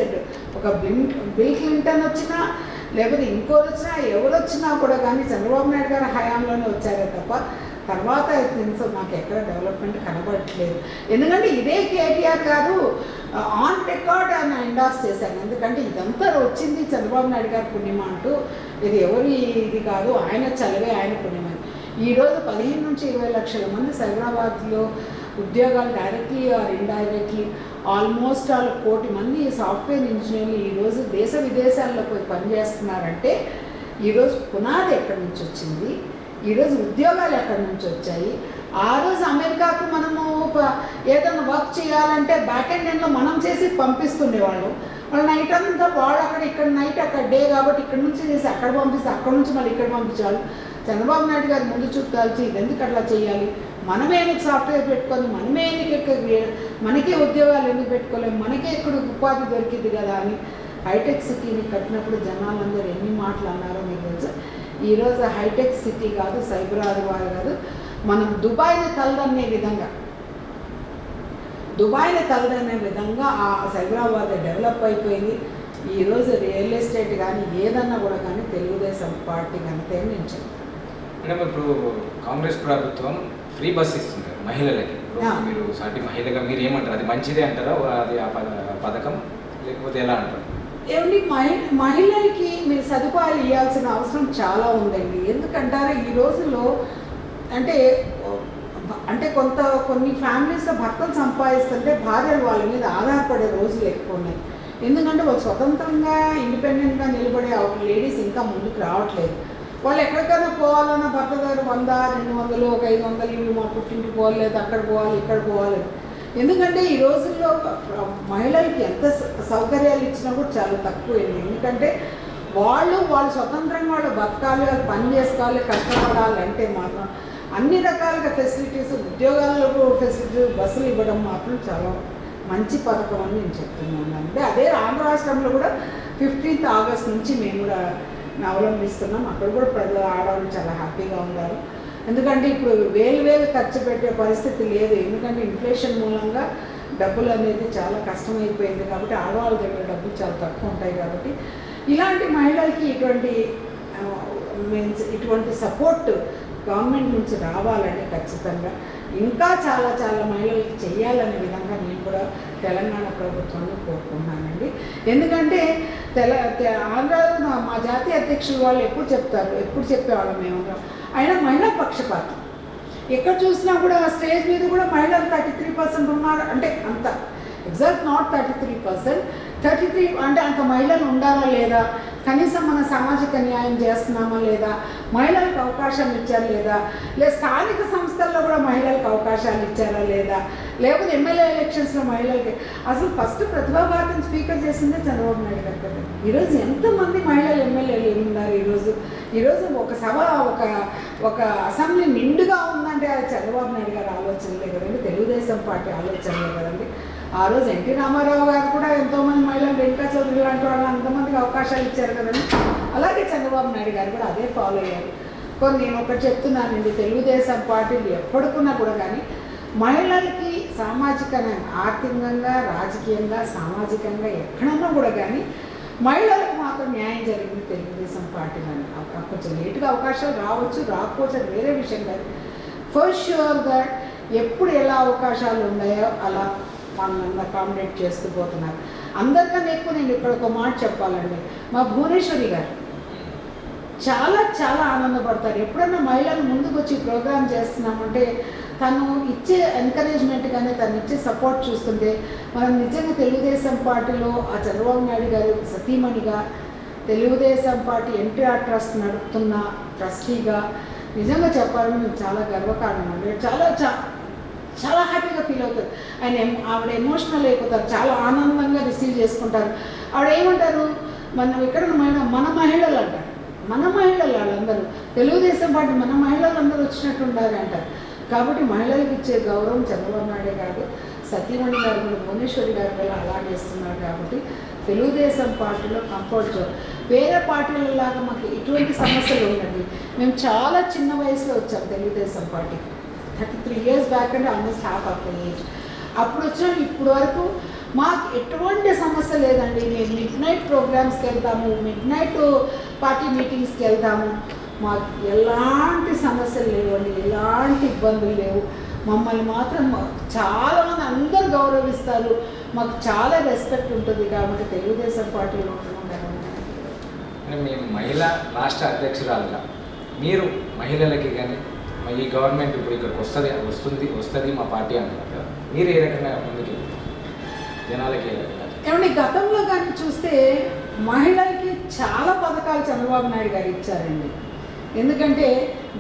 ఒక బిల్ క్లింటన్ వచ్చినా లేకపోతే ఇంకోరు వచ్చినా ఎవరు వచ్చినా కూడా కానీ చంద్రబాబు నాయుడు గారు హయాంలోనే వచ్చారే తప్ప తర్వాత థింగ్స్ నాకు ఎక్కడ డెవలప్మెంట్ కనబడట్లేదు. ఎందుకంటే ఇదే కేటీఆర్ గారు ఆన్ రికార్డ్ ఆయన ఎండార్స్ చేశాను. ఎందుకంటే ఇదంతా వచ్చింది చంద్రబాబు నాయుడు గారు పుణ్యమా అంటూ, ఇది ఎవరి ఇది కాదు, ఆయన చదివే ఆయన పుణ్యమని. ఈరోజు 15 నుంచి 20 లక్షల మంది సైబరాబాద్లో ఉద్యోగాలు డైరెక్ట్లీ ఆర్ ఇండైరెక్ట్లీ ఆల్మోస్ట్ 1 కోటి మంది సాఫ్ట్వేర్ ఇంజనీర్లు ఈరోజు దేశ విదేశాల్లో పోయి పనిచేస్తున్నారంటే ఈరోజు పునాది ఎక్కడి నుంచి వచ్చింది, ఈరోజు ఉద్యోగాలు ఎక్కడి నుంచి వచ్చాయి. ఆ రోజు అమెరికాకు మనము ఏదైనా వర్క్ చేయాలంటే బ్యాక్ అండ్ ఎండ్లో మనం చేసి పంపిస్తుండేవాళ్ళు. వాళ్ళు నైట్ అంతా వాళ్ళు అక్కడ ఇక్కడ నైట్ అక్కడ డే కాబట్టి ఇక్కడ నుంచి చేసి అక్కడ పంపిస్తే అక్కడ నుంచి మళ్ళీ ఇక్కడ పంపించాలి. చంద్రబాబు నాయుడు గారు ముందు చూడాల్సి ఇది ఎందుకు అట్లా చేయాలి, మనమే ఎందుకు సాఫ్ట్వేర్ పెట్టుకొని మనమే ఎందుకు మనకే ఉద్యోగాలు ఎందుకు పెట్టుకోలేము, మనకే ఎక్కడ ఉపాధి దొరికింది కదా అని హైటెక్ సిటీని కట్టినప్పుడు జనాలందరూ ఎన్ని మాటలు అన్నారో మీకు తెలుసు. ఈరోజు హైటెక్ సిటీ కాదు, సైబరాబాద్ కాదు, మనం దుబాయ్ని తలదన్నే విధంగా ఆ సైబరాబాద్ డెవలప్ అయిపోయింది. ఈరోజు రియల్ ఎస్టేట్ కానీ ఏదన్నా కూడా కానీ తెలుగుదేశం పార్టీ అంతే నేను చెప్తాను.
మేడం, ఇప్పుడు కాంగ్రెస్ ప్రభుత్వం ఫ్రీ బస్ ఇస్తుంది మహిళలకి. మీరు సాటి మహిళగా మీరు ఏమంటారు, అది మంచిదే అంటారా అది ఆ పథకం, లేకపోతే ఎలా అంటారు?
ఏమండి, మహిళలకి మీరు సదుపాయాలు ఇవ్వాల్సిన అవసరం చాలా ఉందండి. ఎందుకంటారా ఈ రోజుల్లో అంటే కొన్ని ఫ్యామిలీస్లో భర్తలు సంపాదిస్తుంటే భార్యలు వాళ్ళ మీద ఆధారపడే రోజులు ఎక్కువ ఉన్నాయి. ఎందుకంటే వాళ్ళు స్వతంత్రంగా ఇండిపెండెంట్గా నిలబడే లేడీస్ ఇంకా ముందుకు రావట్లేదు. వాళ్ళు ఎక్కడికైనా పోవాలన్నా భర్త దగ్గర 100, 200, ఒక 500 ఇల్లు మా పుట్టింటికి పోలేదు, అక్కడ పోవాలి ఇక్కడ పోవాలి. ఎందుకంటే ఈ రోజుల్లో మహిళలకి ఎంత సౌకర్యాలు ఇచ్చినా కూడా చాలా తక్కువైంది. ఎందుకంటే వాళ్ళు స్వతంత్రంగా వాళ్ళు బతకాలి, వాళ్ళు పని చేసుకోవాలి, కష్టపడాలి అంటే మాత్రం అన్ని రకాలుగా ఫెసిలిటీస్, ఉద్యోగాలకు ఫెసిలిటీస్, బస్సులు ఇవ్వడం మాత్రం చాలా మంచి పథకం అని నేను చెప్తున్నాను. అంటే అదే ఆంధ్ర రాష్ట్రంలో కూడా 15th ఆగస్ట్ నుంచి మేము కూడా అవలంబిస్తున్నాం. అక్కడ కూడా ప్రజలు ఆడవాళ్ళు చాలా హ్యాపీగా ఉన్నారు. ఎందుకంటే ఇప్పుడు వేలు ఖర్చు పెట్టే పరిస్థితి లేదు. ఎందుకంటే ఇన్ఫ్లేషన్ మూలంగా డబ్బులు అనేది చాలా కష్టమైపోయింది కాబట్టి ఆడవాళ్ళ దగ్గర డబ్బులు చాలా తక్కువ ఉంటాయి కాబట్టి ఇలాంటి మహిళలకి ఇటువంటి సపోర్ట్ గవర్నమెంట్ నుంచి రావాలంటే ఖచ్చితంగా ఇంకా చాలా చాలా మహిళలకి చెయ్యాలనే విధంగా నేను కూడా తెలంగాణ ప్రభుత్వాన్ని కోరుకుంటున్నానండి. ఎందుకంటే ఆంధ్రాలో మా జాతీయ అధ్యక్షులు వాళ్ళు ఎప్పుడు చెప్పేవాళ్ళం మేము అయినా మహిళా పక్షపాతం ఎక్కడ చూసినా కూడా స్టేజ్ మీద కూడా మహిళలు 33% ఉన్నారు. అంటే అంత ఎగ్జాక్ట్ నాట్ 33%, 33 అంటే అంత మహిళలు ఉండాలా లేదా, కనీసం మన సామాజిక న్యాయం చేస్తున్నామా లేదా, మహిళలకు అవకాశం ఇచ్చారా లేదా, స్థానిక సంస్థల్లో కూడా మహిళలకు అవకాశాలు ఇచ్చారా లేదా, లేకపోతే ఎమ్మెల్యే ఎలక్షన్స్లో మహిళలకి అసలు ఫస్ట్ ప్రతిభా భారతిని స్పీకర్ చేసిందే చంద్రబాబు నాయుడు గారు కదా. ఈరోజు ఎంతమంది మహిళలు ఎమ్మెల్యేలు ఉన్నారు? ఈరోజు ఒక సభ ఒక అసెంబ్లీ నిండుగా ఉందంటే అది చంద్రబాబు నాయుడు గారి ఆలోచనలే కదండి, తెలుగుదేశం పార్టీ ఆలోచనలే కదండి. ఆ రోజు ఎన్టీ రామారావు గారు కూడా ఎంతోమంది మహిళలు, వెంకట చౌదరి లాంటి వాళ్ళు అంతమందికి అవకాశాలు ఇచ్చారు కదండి. అలాగే చంద్రబాబు నాయుడు గారు కూడా అదే ఫాలో అయ్యారు. నేను ఒకటి చెప్తున్నానండి, తెలుగుదేశం పార్టీలు ఎప్పటికున్నా కూడా కానీ మహిళలకి సామాజికంగా, ఆర్థికంగా, రాజకీయంగా, సామాజికంగా ఎక్కడన్నా కూడా కానీ మహిళలకు మాత్రం న్యాయం జరిగింది తెలుగుదేశం పార్టీలని. కొంచెం లేటుగా అవకాశాలు రావచ్చు, రాకపోవచ్చు, అది వేరే విషయం కాదు. ఫర్ ష్యూర్ దట్ ఎప్పుడు ఎలా అవకాశాలు ఉన్నాయో అలా వాళ్ళని అకామిడేట్ చేస్తూ పోతున్నారు. అందరికన్నా ఎక్కువ నేను ఇక్కడ ఒక మాట చెప్పాలండి, మా భువనేశ్వరి గారు చాలా చాలా ఆనందపడతారు. ఎప్పుడన్నా మహిళలు ముందుకు వచ్చి ప్రోగ్రామ్ చేస్తున్నామంటే తను ఇచ్చే ఎంకరేజ్మెంట్ కానీ తను ఇచ్చే సపోర్ట్ చూస్తుంటే మనం నిజంగా తెలుగుదేశం పార్టీలో ఆ చంద్రబాబు నాయుడు గారు సతీమణిగా, తెలుగుదేశం పార్టీ ఎన్టీఆర్ ట్రస్ట్ నడుపుతున్న ట్రస్టీగా నిజంగా చెప్పాలని మేము చాలా గర్వకారణం అండి. చాలా హ్యాపీగా ఫీల్ అవుతారు. ఆవిడ ఎమోషనల్ అయిపోతారు, చాలా ఆనందంగా రిసీవ్ చేసుకుంటారు. ఆవిడ ఏమంటారు, మనం ఇక్కడ మన మహిళలు అంటారు, మన మహిళలు వాళ్ళందరూ తెలుగుదేశం పార్టీ మన మహిళలందరూ వచ్చినట్టు ఉండాలి అంటారు. కాబట్టి మహిళలకు ఇచ్చే గౌరవం చంద్రబాబు నాయుడే కాదు, సతీమణి గారు కూడా, భువనేశ్వరి గారు కూడా అలాగే ఇస్తున్నారు. కాబట్టి తెలుగుదేశం పార్టీలో కంఫర్ట్ జోన్. వేరే పార్టీలలాగా మాకు ఎటువంటి సమస్యలు ఉండండి. మేము చాలా చిన్న వయసులో వచ్చాం తెలుగుదేశం పార్టీకి, 33 years బ్యాక్ అంటే almost half of the age. అప్పుడు వచ్చిన ఇప్పుడు వరకు మాకు ఎటువంటి సమస్య లేదండి. మేము మిడ్ నైట్ ప్రోగ్రామ్స్కి వెళ్తాము, మిడ్ నైట్ పార్టీ మీటింగ్స్కి వెళ్తాము, మాకు ఎలాంటి సమస్యలు లేవండి, ఎలాంటి ఇబ్బందులు లేవు. మమ్మల్ని మాత్రం చాలామంది అందరూ గౌరవిస్తారు, మాకు చాలా రెస్పెక్ట్ ఉంటుంది. కాబట్టి తెలుగుదేశం పార్టీలో ఉంటున్నాం కాబట్టి
మేము మహిళా రాష్ట్ర అధ్యక్షురాలుగా మీరు మహిళలకి కానీ ఈ గవర్నమెంట్ ఇప్పుడు ఇక్కడికి వస్తుంది మా పార్టీ అంటున్నారు కదా, మీరు ఏ రకంగా ముందుకు జనాలకి ఏ రకంగా?
ఏమంటే గతంలో కానీ చూస్తే మహిళలకి చాలా పథకాలు చంద్రబాబు నాయుడు గారు ఇచ్చారండి. ఎందుకంటే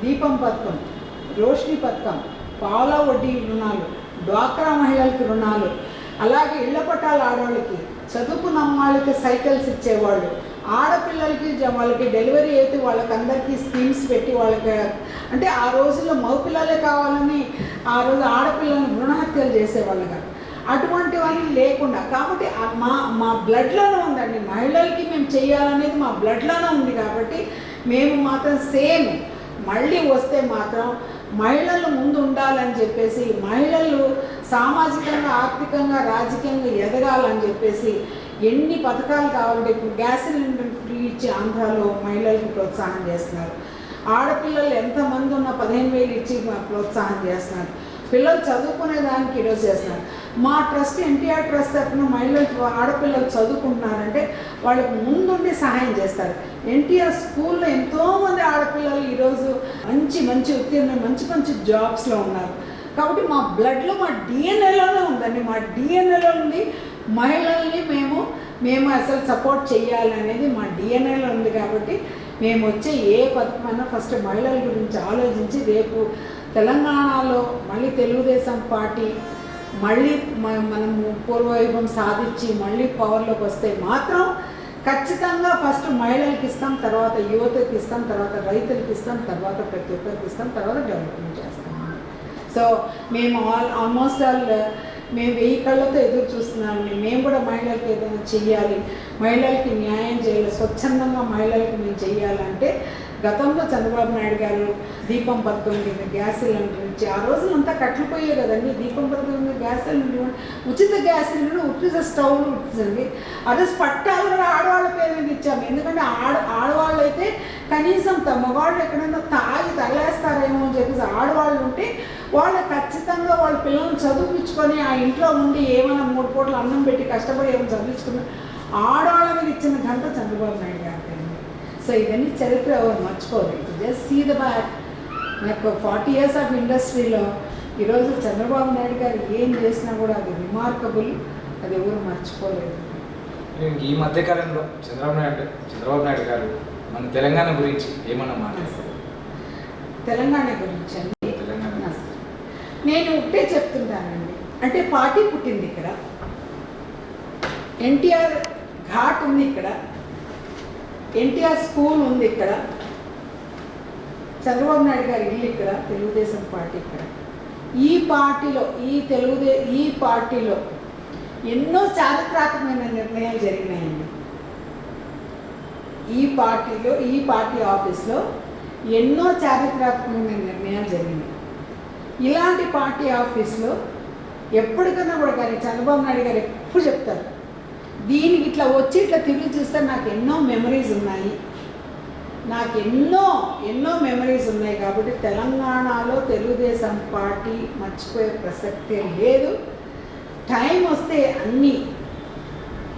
దీపం పథకం, రోషిని పథకం, పావలా వడ్డీ రుణాలు, డ్వాక్రా మహిళలకి రుణాలు, అలాగే ఇళ్ల పట్టాల ఆడవాళ్ళకి, చదువుకున్న అమ్మాయిలకి సైకిల్స్ ఇచ్చేవాళ్ళు, ఆడపిల్లలకి వాళ్ళకి డెలివరీ అయితే వాళ్ళకందరికీ స్కీమ్స్ పెట్టి వాళ్ళకి, అంటే ఆ రోజుల్లో మగపిల్లలే కావాలని ఆ రోజు ఆడపిల్లలను భ్రూణహత్యలు చేసేవాళ్ళు కాదు, అటువంటివన్నీ లేకుండా. కాబట్టి మా బ్లడ్లోనే ఉందండి, మహిళలకి మేము చేయాలనేది మా బ్లడ్లోనే ఉంది. కాబట్టి మేము మాత్రం సేమ్ మళ్ళీ వస్తే మాత్రం మహిళలు ముందు ఉండాలని చెప్పేసి, మహిళలు సామాజికంగా, ఆర్థికంగా, రాజకీయంగా ఎదగాలని చెప్పేసి ఎన్ని పథకాలు కావాలంటే ఇప్పుడు గ్యాస్ సిలిండర్ ఫ్రీ ఇచ్చి ఆంధ్రాలో మహిళలకు ప్రోత్సాహం చేస్తున్నారు. ఆడపిల్లలు ఎంతమంది ఉన్నా 15,000 ఇచ్చి ప్రోత్సాహం చేస్తున్నారు. పిల్లలు చదువుకునే దానికి ఈరోజు చేస్తున్నారు. మా ట్రస్ట్ ఎన్టీఆర్ ట్రస్ట్ తరఫున మహిళలు, ఆడపిల్లలు చదువుకుంటున్నారంటే వాళ్ళకి ముందుండి సహాయం చేస్తారు. ఎన్టీఆర్ స్కూల్లో ఎంతోమంది ఆడపిల్లలు ఈరోజు మంచి మంచి ఉత్తీర్ణ మంచి జాబ్స్లో ఉన్నారు. కాబట్టి మా బ్లడ్లో, మా డిఎన్ఏలోనే ఉందండి, మా డిఎన్ఏలో ఉంది. మహిళల్ని మేము అసలు సపోర్ట్ చేయాలనేది మా డిఎన్ఏలో ఉంది. కాబట్టి మేము వచ్చే ఏ పథకమైనా ఫస్ట్ మహిళల గురించి ఆలోచించి, రేపు తెలంగాణలో మళ్ళీ తెలుగుదేశం పార్టీ మళ్ళీ మనము పూర్వవైభవం సాధించి మళ్ళీ పవర్లోకి వస్తే మాత్రం ఖచ్చితంగా ఫస్ట్ మహిళలకు ఇస్తాం, తర్వాత యువతకి ఇస్తాం, తర్వాత రైతులకి ఇస్తాం, తర్వాత ప్రతి ఒక్కరికి ఇస్తాం, తర్వాత డెవలప్మెంట్ చేస్తాం. సో మేము ఆల్మోస్ట్ మేము 1000 కళ్ళతో ఎదురు చూస్తున్నామండి. మేము కూడా మహిళలకి ఏదైనా చెయ్యాలి, మహిళలకి న్యాయం చేయాలి, స్వచ్ఛందంగా మహిళలకి మేము చెయ్యాలంటే గతంలో చంద్రబాబు నాయుడు గారు దీపం పథకం కింద గ్యాస్ సిలిండర్ ఇచ్చి ఆ రోజులంతా కట్లు పోయే కదండి. దీపం పథకం కింద గ్యాస్ సిలిండర్, ఉచిత గ్యాస్ సిలిండర్, ఉచిత స్టవ్లు ఇచ్చింది. అదే పట్టాలు కూడా ఆడవాళ్ళ పేరు మీద ఇచ్చాము. ఎందుకంటే ఆడవాళ్ళు అయితే కనీసం మగవాళ్ళు ఎక్కడైనా తాగి తగలేస్తారేమో అని చెప్పేసి ఆడవాళ్ళు ఉంటే వాళ్ళు ఖచ్చితంగా వాళ్ళ పిల్లల్ని చదివించుకొని ఆ ఇంట్లో ఉండి ఏమైనా 3 పూటలు అన్నం పెట్టి కష్టపడి ఏమైనా చదివించుకుని ఆడవాళ్ళ మీద ఇచ్చిన ఘనత చంద్రబాబు నాయుడు గారికి. సో ఇవన్నీ చరిత్ర ఎవరు మర్చిపోరు. Just see the back. నాకు 40 years ఆఫ్ ఇండస్ట్రీలో ఈరోజు చంద్రబాబు నాయుడు గారు ఏం చేసినా కూడా అది రిమార్కబుల్, అది ఎవరు మర్చిపోలేదు.
ఈ మధ్యకాలంలో చంద్రబాబు నాయుడు గారు మన తెలంగాణ గురించి ఏమన్నా మాట్లాడతారు?
తెలంగాణ గురించి అండి నేను ఒకటే చెప్తుంటానండి. అంటే పార్టీ పుట్టింది ఇక్కడ, ఎన్టీఆర్ ఘాట్ ఉంది ఇక్కడ, ఎన్టీఆర్ స్కూల్ ఉంది ఇక్కడ, చంద్రబాబు నాయుడు గారి ఇల్లు ఇక్కడ, తెలుగుదేశం పార్టీ ఇక్కడ. ఈ పార్టీలో ఎన్నో చారిత్రాత్మకమైన నిర్ణయాలు జరిగినాయండి. ఈ పార్టీ ఆఫీస్లో ఎన్నో చారిత్రాత్మకమైన నిర్ణయాలు జరిగినాయి. ఇలాంటి పార్టీ ఆఫీస్లో ఎప్పటికన్నా కూడా కానీ చంద్రబాబు నాయుడు గారు ఎప్పుడు చెప్తారు, దీనికి ఇట్లా వచ్చి ఇట్లా తిరిగి చూస్తే నాకు ఎన్నో మెమరీస్ ఉన్నాయి, నాకు ఎన్నో మెమరీస్ ఉన్నాయి. కాబట్టి తెలంగాణలో తెలుగుదేశం పార్టీ మర్చిపోయే ప్రసక్తే లేదు. టైం వస్తే అన్నీ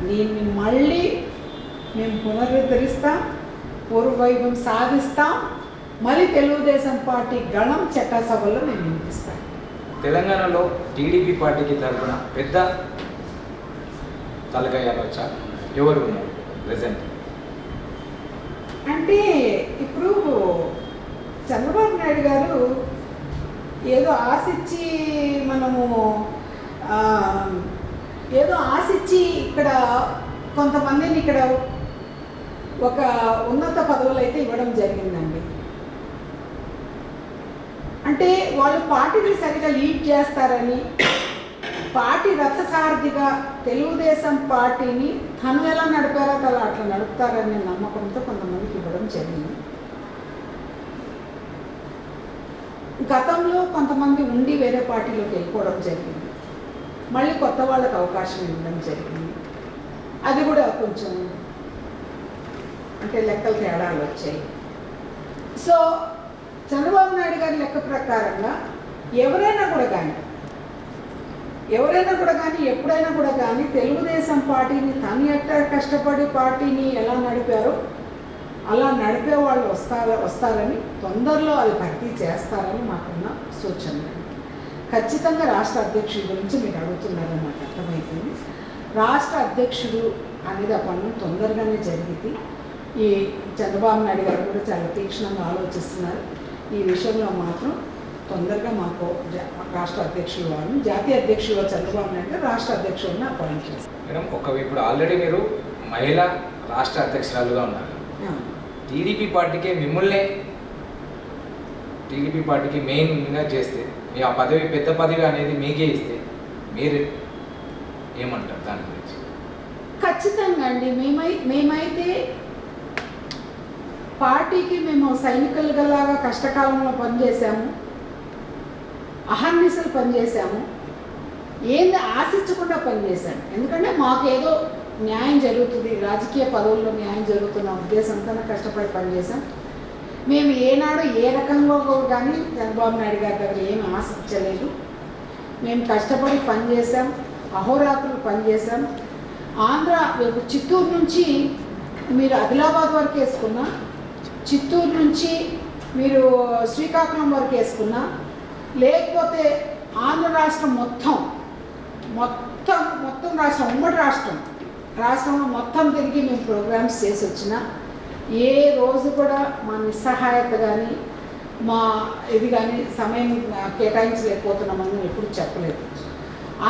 దీన్ని మళ్ళీ మేము పునరుద్ధరిస్తాం, పూర్వవైభవం సాధిస్తాం. మళ్ళీ తెలుగుదేశం పార్టీ గణం చట్టసభలో మేము వినిపిస్తాం.
తెలంగాణలో టీడీపీ పార్టీకి తరఫున పెద్ద తలకాయాలు వచ్చా ఎవరు ఉన్నారు ప్రెసెంట్?
అంటే ఇప్పుడు చంద్రబాబు నాయుడు గారు ఏదో ఆశించి ఇక్కడ కొంతమందిని ఇక్కడ ఒక ఉన్నత పదవులు అయితే ఇవ్వడం జరిగిందండి. అంటే వాళ్ళు పార్టీని సరిగా లీడ్ చేస్తారని, పార్టీ రథసారథిగా తెలుగుదేశం పార్టీని తను ఎలా నడిపారో అట్లా నడుపుతారనే నమ్మకంతో కొంతమందికి ఇవ్వడం జరిగింది. గతంలో కొంతమంది ఉండి వేరే పార్టీలోకి వెళ్ళిపోవడం జరిగింది. మళ్ళీ కొత్త వాళ్ళకి అవకాశం ఇవ్వడం జరిగింది. అది కూడా కొంచెం అంటే లెక్కలు తేడాలు వచ్చాయి. సో చంద్రబాబు నాయుడు గారి లెక్క ప్రకారంగా ఎవరైనా కూడా కానీ ఎప్పుడైనా కూడా కానీ తెలుగుదేశం పార్టీని తను ఎట్లా కష్టపడి పార్టీని ఎలా నడిపారో అలా నడిపే వాళ్ళు వస్తారని, తొందరలో అది భర్తీ చేస్తారని మాకున్న సూచన. ఖచ్చితంగా రాష్ట్ర అధ్యక్షుడి గురించి మీరు అడుగుతున్నారని నాకు అర్థమైపోయింది. రాష్ట్ర అధ్యక్షుడు అనేది ఆ పనులు తొందరగానే జరిగింది. ఈ చంద్రబాబు నాయుడు గారు కూడా చాలా తీక్షణంగా ఆలోచిస్తున్నారు. ఈ విషయంలో మాత్రం తొందరగా మాకు రాష్ట్ర అధ్యక్షులు వారిని, జాతీయ అధ్యక్షులు చంద్రబాబు నాయుడు గారు రాష్ట్ర అధ్యక్షుడిని అపాయింట్ చేస్తారు.
మేడం, ఇప్పుడు ఆల్రెడీ మీరు మహిళా రాష్ట్ర అధ్యక్షురాలుగా ఉన్నారు. టీడీపీ పార్టీకి మెయిన్గా చేస్తే మీ ఆ పదవి, పెద్ద పదవి అనేది మీకే ఇస్తే మీరు ఏమంటారు దాని గురించి?
ఖచ్చితంగా అండి. మేమైతే పార్టీకి మేము సైనికులుగాలాగా కష్టకాలంలో పనిచేసాము, అహర్నిశలు పనిచేసాము, ఏంది ఆశించకుండా పనిచేశాము. ఎందుకంటే మాకేదో న్యాయం జరుగుతుంది, రాజకీయ పదవుల్లో న్యాయం జరుగుతున్న ఉద్దేశంతో కష్టపడి పనిచేసాం. మేము ఏనాడు ఏ రకంగా కానీ చంద్రబాబు నాయుడు గారి దగ్గర ఏమి ఆశించలేదు. మేము కష్టపడి పనిచేసాం, అహోరాత్రులు పనిచేసాం. చిత్తూరు నుంచి మీరు ఆదిలాబాద్ వరకు వేసుకున్నా, చిత్తూరు నుంచి మీరు శ్రీకాకుళం వరకు వేసుకున్నా, లేకపోతే ఆంధ్ర రాష్ట్రం మొత్తం రాష్ట్రం, ఉమ్మడి రాష్ట్రంలో మొత్తం తిరిగి మేము ప్రోగ్రామ్స్ చేసి వచ్చినా ఏ రోజు కూడా మా నిస్సహాయత కానీ మా ఇది కానీ సమయం కేటాయించలేకపోతున్నామని ఎప్పుడు చెప్పలేదు.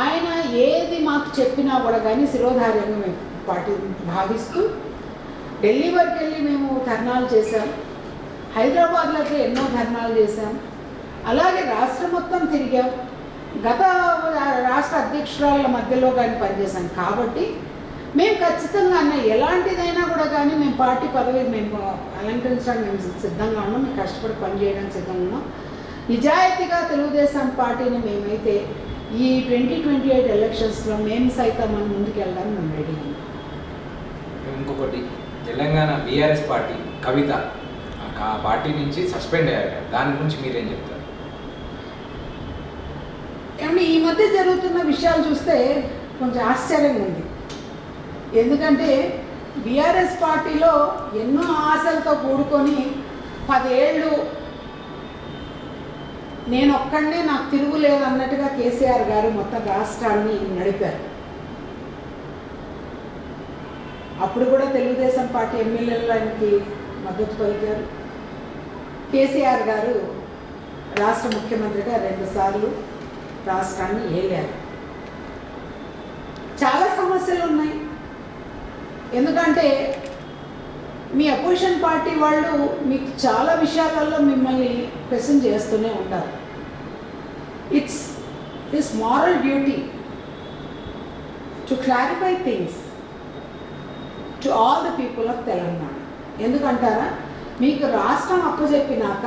ఆయన ఏది మాకు చెప్పినా కూడా కానీ శిరోధార్యంగా మేము భావిస్తూ ఢిల్లీ వరకు వెళ్ళి మేము ధర్నాలు చేశాం, హైదరాబాద్లో ఎన్నో ధర్నాలు చేశాం, అలాగే రాష్ట్రం మొత్తం తిరిగాం, గత రాష్ట్ర అధ్యక్షురాల మధ్యలో కానీ పనిచేశాం. కాబట్టి మేము ఖచ్చితంగా అన్న ఎలాంటిదైనా కూడా కానీ మేము పార్టీ పదవి మేము అలంకరించడానికి మేము సిద్ధంగా ఉన్నాం, మేము కష్టపడి పనిచేయడానికి సిద్ధంగా ఉన్నాం. నిజాయితీగా తెలుగుదేశం పార్టీని మేమైతే ఈ 2028 ఎలక్షన్స్లో మేము సైతం మనం ముందుకు వెళ్ళడానికి మేము రెడీ ఉన్నాం.
ఇంకొకటి, తెలంగాణ బీఆర్ఎస్ పార్టీ కవిత ఆ పార్టీ నుంచి సస్పెండ్ అయ్యారు, దాని గురించి మీరేం చెప్తారు?
ఏమంటే ఈ మధ్య జరుగుతున్న విషయాలు చూస్తే కొంచెం ఆశ్చర్యంగా ఉంది. ఎందుకంటే బీఆర్ఎస్ పార్టీలో ఎన్నో ఆశలతో కూడుకొని 10 ఏళ్ళు నేను ఒక్కడనే నాకు తిరుగులేదు అన్నట్టుగా కేసీఆర్ గారు మొత్తం రాష్ట్రాన్ని నడిపారు. అప్పుడు కూడా తెలుగుదేశం పార్టీ ఎమ్మెల్యేలు ఆయనకి మద్దతు పలికారు. కేసీఆర్ గారు రాష్ట్ర ముఖ్యమంత్రిగా 2 సార్లు రాష్ట్రాన్ని ఏలారు. చాలా సమస్యలు ఉన్నాయి. ఎందుకంటే మీ అపోజిషన్ పార్టీ వాళ్ళు మీకు చాలా విషయాలలో మిమ్మల్ని క్వశ్చన్ చేస్తూనే ఉంటారు. It's this moral duty to clarify things to all the people of Telangana. ఎందుకంటారా, మీకు రాష్ట్రం అప్పచెప్పినాక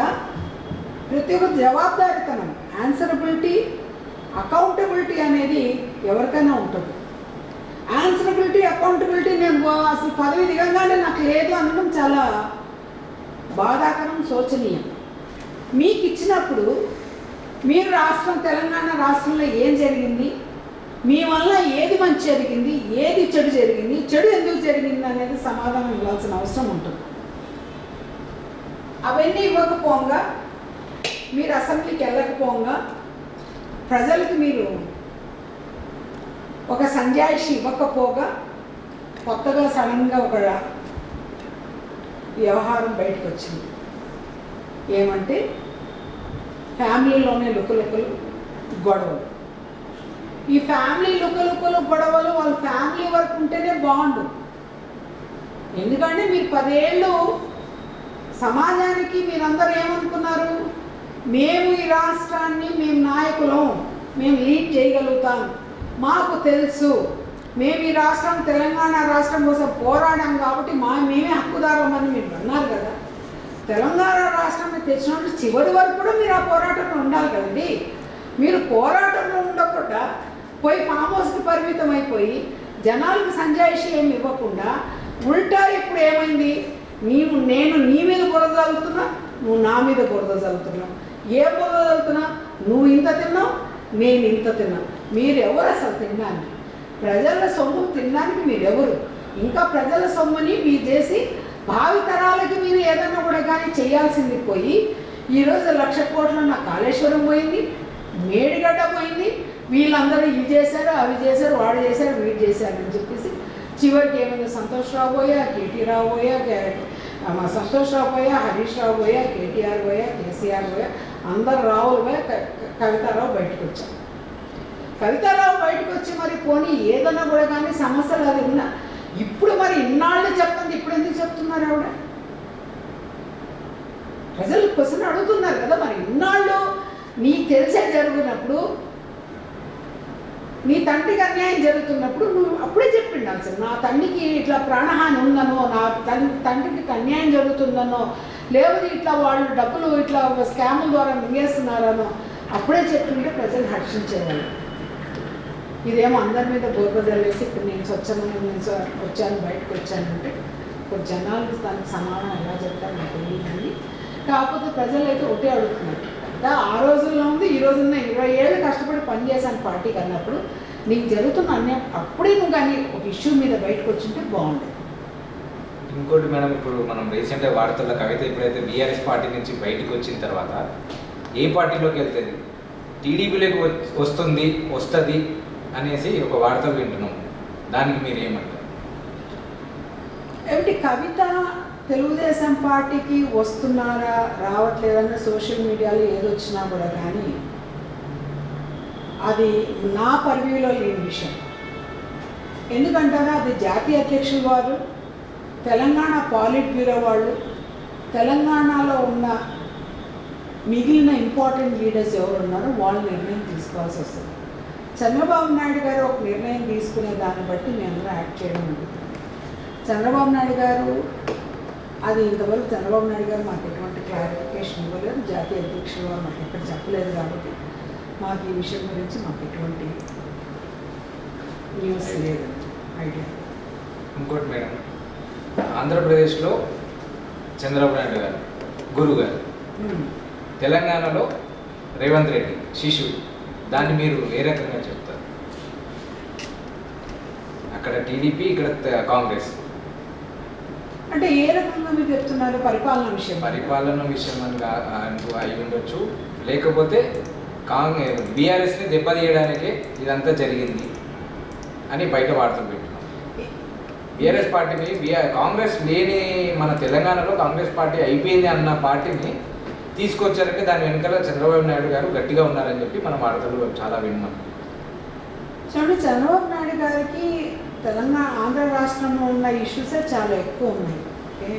ప్రతి ఒక్క జవాబుదారితనం, ఆన్సరబిలిటీ, అకౌంటబిలిటీ అనేది ఎవరికైనా ఉంటుంది. ఆన్సరబిలిటీ, అకౌంటబిలిటీ నేను అసలు పదవి దిగంగానే నాకు లేదు అనడం చాలా బాధాకరం, శోచనీయం. మీకు ఇచ్చినప్పుడు మీరు తెలంగాణ రాష్ట్రంలో ఏం జరిగింది, మీ వల్ల ఏది మంచి జరిగింది, ఏది చెడు జరిగింది, చెడు ఎందుకు జరిగింది అనేది సమాధానం ఇవ్వాల్సిన అవసరం ఉంటుంది. అవన్నీ ఇవ్వకపోగా, మీరు అసెంబ్లీకి వెళ్ళకపోగా, ప్రజలకు మీరు ఒక సంజాయిషి ఇవ్వకపోగా కొత్తగా సడన్గా ఒక వ్యవహారం బయటకు వచ్చింది. ఏమంటే ఫ్యామిలీలోనే లుకలుకలు, గొడవలు. ఈ ఫ్యామిలీ లుకలుకలు, గొడవలు వాళ్ళ ఫ్యామిలీ వరకు ఉంటేనే బాగుండు. ఎందుకంటే మీరు 10 ఏళ్ళు సమాజానికి మీరందరూ ఏమనుకున్నారు, మేము ఈ రాష్ట్రాన్ని మేము నాయకులం, మేము లీడ్ చేయగలుగుతాం, మాకు తెలుసు, మేము ఈ రాష్ట్రం తెలంగాణ రాష్ట్రం కోసం పోరాడాం కాబట్టి మేమే హక్కుదారమని మీరు అన్నారు కదా. తెలంగాణ రాష్ట్రాన్ని తెచ్చినప్పుడు చివరి వరకు కూడా మీరు ఆ పోరాటంలో ఉండాలి కదండి. మీరు పోరాటంలో ఉండకుండా పోయి ఫామ్ హౌస్కి పరిమితం అయిపోయి జనాలకు సంజాయిషి ఏమి ఇవ్వకుండా ఉల్టా ఇప్పుడు ఏమైంది, నేను నీ మీద బురద చల్లుతున్నా, నువ్వు నా మీద బురద చల్లుతున్నావు. ఏ బురద చల్లుతున్నా, నువ్వు ఇంత తిన్నావు, నేను ఇంత తిన్నా. మీరెవరు అసలు తినడానికి? ప్రజల సొమ్ము తినడానికి మీరెవరు? ఇంకా ప్రజల సొమ్ముని మీరు చేసి భావితరాలకి మీరు ఏదన్నా కూడా కానీ చేయాల్సింది పోయి ఈరోజు 1,00,000 కోట్లు నా కాళేశ్వరం పోయింది, మేడిగడ్డ పోయింది, వీళ్ళందరూ ఇవి చేశారు, అవి చేశారు, వాడు చేశారు, వీడు చేశారు అని చెప్పేసి చివరికి ఏమైంది, సంతోష్ రావు పోయా, కేటీ రావు పోయా, సంతోష్ రావు పోయా, హరీష్ రావు పోయా, కేటీఆర్ పోయా, కేసీఆర్ పోయా, అందరు రావులు పోయా, కవితారావు బయటకు వచ్చారు. కవితారావు బయటకు వచ్చి మరి పోనీ ఏదన్నా కూడా కానీ సమస్యలు అది ఉన్నా ఇప్పుడు మరి ఇన్నాళ్ళు చెప్తుంది, ఇప్పుడు ఎందుకు చెప్తున్నారు ఆవిడ? ప్రజలు క్వశ్చన్ అడుగుతున్నారు కదా. మరి ఇన్నాళ్ళు నీకు తెలిసే జరిగినప్పుడు, నీ తండ్రికి అన్యాయం జరుగుతున్నప్పుడు నువ్వు అప్పుడే చెప్పిండాల్సి, నా తండ్రికి ఇట్లా ప్రాణహాని ఉందనో, నా తండ్రికి అన్యాయం జరుగుతుందనో, లేకపోతే ఇట్లా వాళ్ళు డబ్బులు ఇట్లా స్కాముల ద్వారా మింగేస్తున్నారనో అప్పుడే చెప్తుంటే ప్రజలు హర్షించేవాళ్ళు. ఇదేమో అందరి మీద బోర్గ జల్లేసి ఇప్పుడు నేను స్వచ్ఛమైన వచ్చాను, బయటకు వచ్చానంటే ఇప్పుడు జనాలు దానికి సమానం ఎలా చెప్తారు నాకు తెలియదండి. కాకపోతే ప్రజలు అయితే ఒకటే అడుగుతున్నారు, ఆ రోజుల్లో ఉంది, ఈ రోజున్న 20 ఏళ్ళు కష్టపడి పనిచేశాను పార్టీకి అన్నప్పుడు నీకు జరుగుతున్న అన్యాయం అప్పుడే నువ్వు కానీ ఒక ఇష్యూ మీద బయటకు వచ్చింటే బాగుండేది.
ఇంకోటి మేడం, ఇప్పుడు మనం రీసెంట్గా వార్తల్లో కవిత ఎప్పుడైతే బీఆర్ఎస్ పార్టీ నుంచి బయటకు వచ్చిన తర్వాత ఏ పార్టీలోకి వెళ్తుంది, టీడీపీలోకి వస్తుంది అనేసి ఒక వార్తలు వింటున్నాం. దానికి మీరు ఏమంటారు?
ఏమిటి, కవిత తెలుగుదేశం పార్టీకి వస్తున్నారా రావట్లేదన్న సోషల్ మీడియాలో ఏదొచ్చినా కూడా కానీ అది నా పర్వ్యూలో లేని విషయం. ఎందుకంటారా, అది జాతీయ అధ్యక్షులు వారు, తెలంగాణ పాలిట్ బ్యూరో వాళ్ళు, తెలంగాణలో ఉన్న మిగిలిన ఇంపార్టెంట్ లీడర్స్ ఎవరు ఉన్నారో వాళ్ళు నిర్ణయం తీసుకోవాల్సి వస్తుంది. చంద్రబాబు నాయుడు గారు ఒక నిర్ణయం తీసుకునే దాన్ని బట్టి మేమందరం యాక్ట్ చేయడం జరుగుతుంది. చంద్రబాబు నాయుడు గారు అది ఇంతవరకు చంద్రబాబు నాయుడు గారు మాకు ఎటువంటి క్లారిఫికేషన్ ఇవ్వలేదు, జాతీయ అధ్యక్షులు వారు మాకు ఎక్కడ చెప్పలేదు కాబట్టి మాకు ఈ విషయం గురించి మాకు ఎటువంటి న్యూస్ లేదు, ఐడియా.
ఇంకోటి మేడం, ఆంధ్రప్రదేశ్లో చంద్రబాబు నాయుడు గారు గురువు గారు, తెలంగాణలో రేవంత్ రెడ్డి శిశువు, దాన్ని మీరు ఏ రకంగా చెప్తారు? అక్కడ టీడీపీ, ఇక్కడ కాంగ్రెస్.
అంటే ఏ రకంగా మీరు చెప్తున్నారు? పరిపాలన విషయం
అని అయి ఉండొచ్చు, లేకపోతే బీఆర్ఎస్ని దెబ్బతీయడానికే ఇదంతా జరిగింది అని బయట వార్తలు పెట్టున్నాం. బీఆర్ఎస్ పార్టీని కాంగ్రెస్ లేని మన తెలంగాణలో కాంగ్రెస్ పార్టీ అయిపోయింది అన్న పార్టీని తీసుకొచ్చారంటే దాని వెనుకల చంద్రబాబు నాయుడు గారు గట్టిగా ఉన్నారని చెప్పి మన వార్తలు చాలా విన్నాం.
చూడండి, చంద్రబాబు నాయుడు గారికి ఆంధ్ర రాష్ట్రంలో ఉన్న ఇష్యూసే చాలా ఎక్కువ ఉన్నాయి. ఓకే,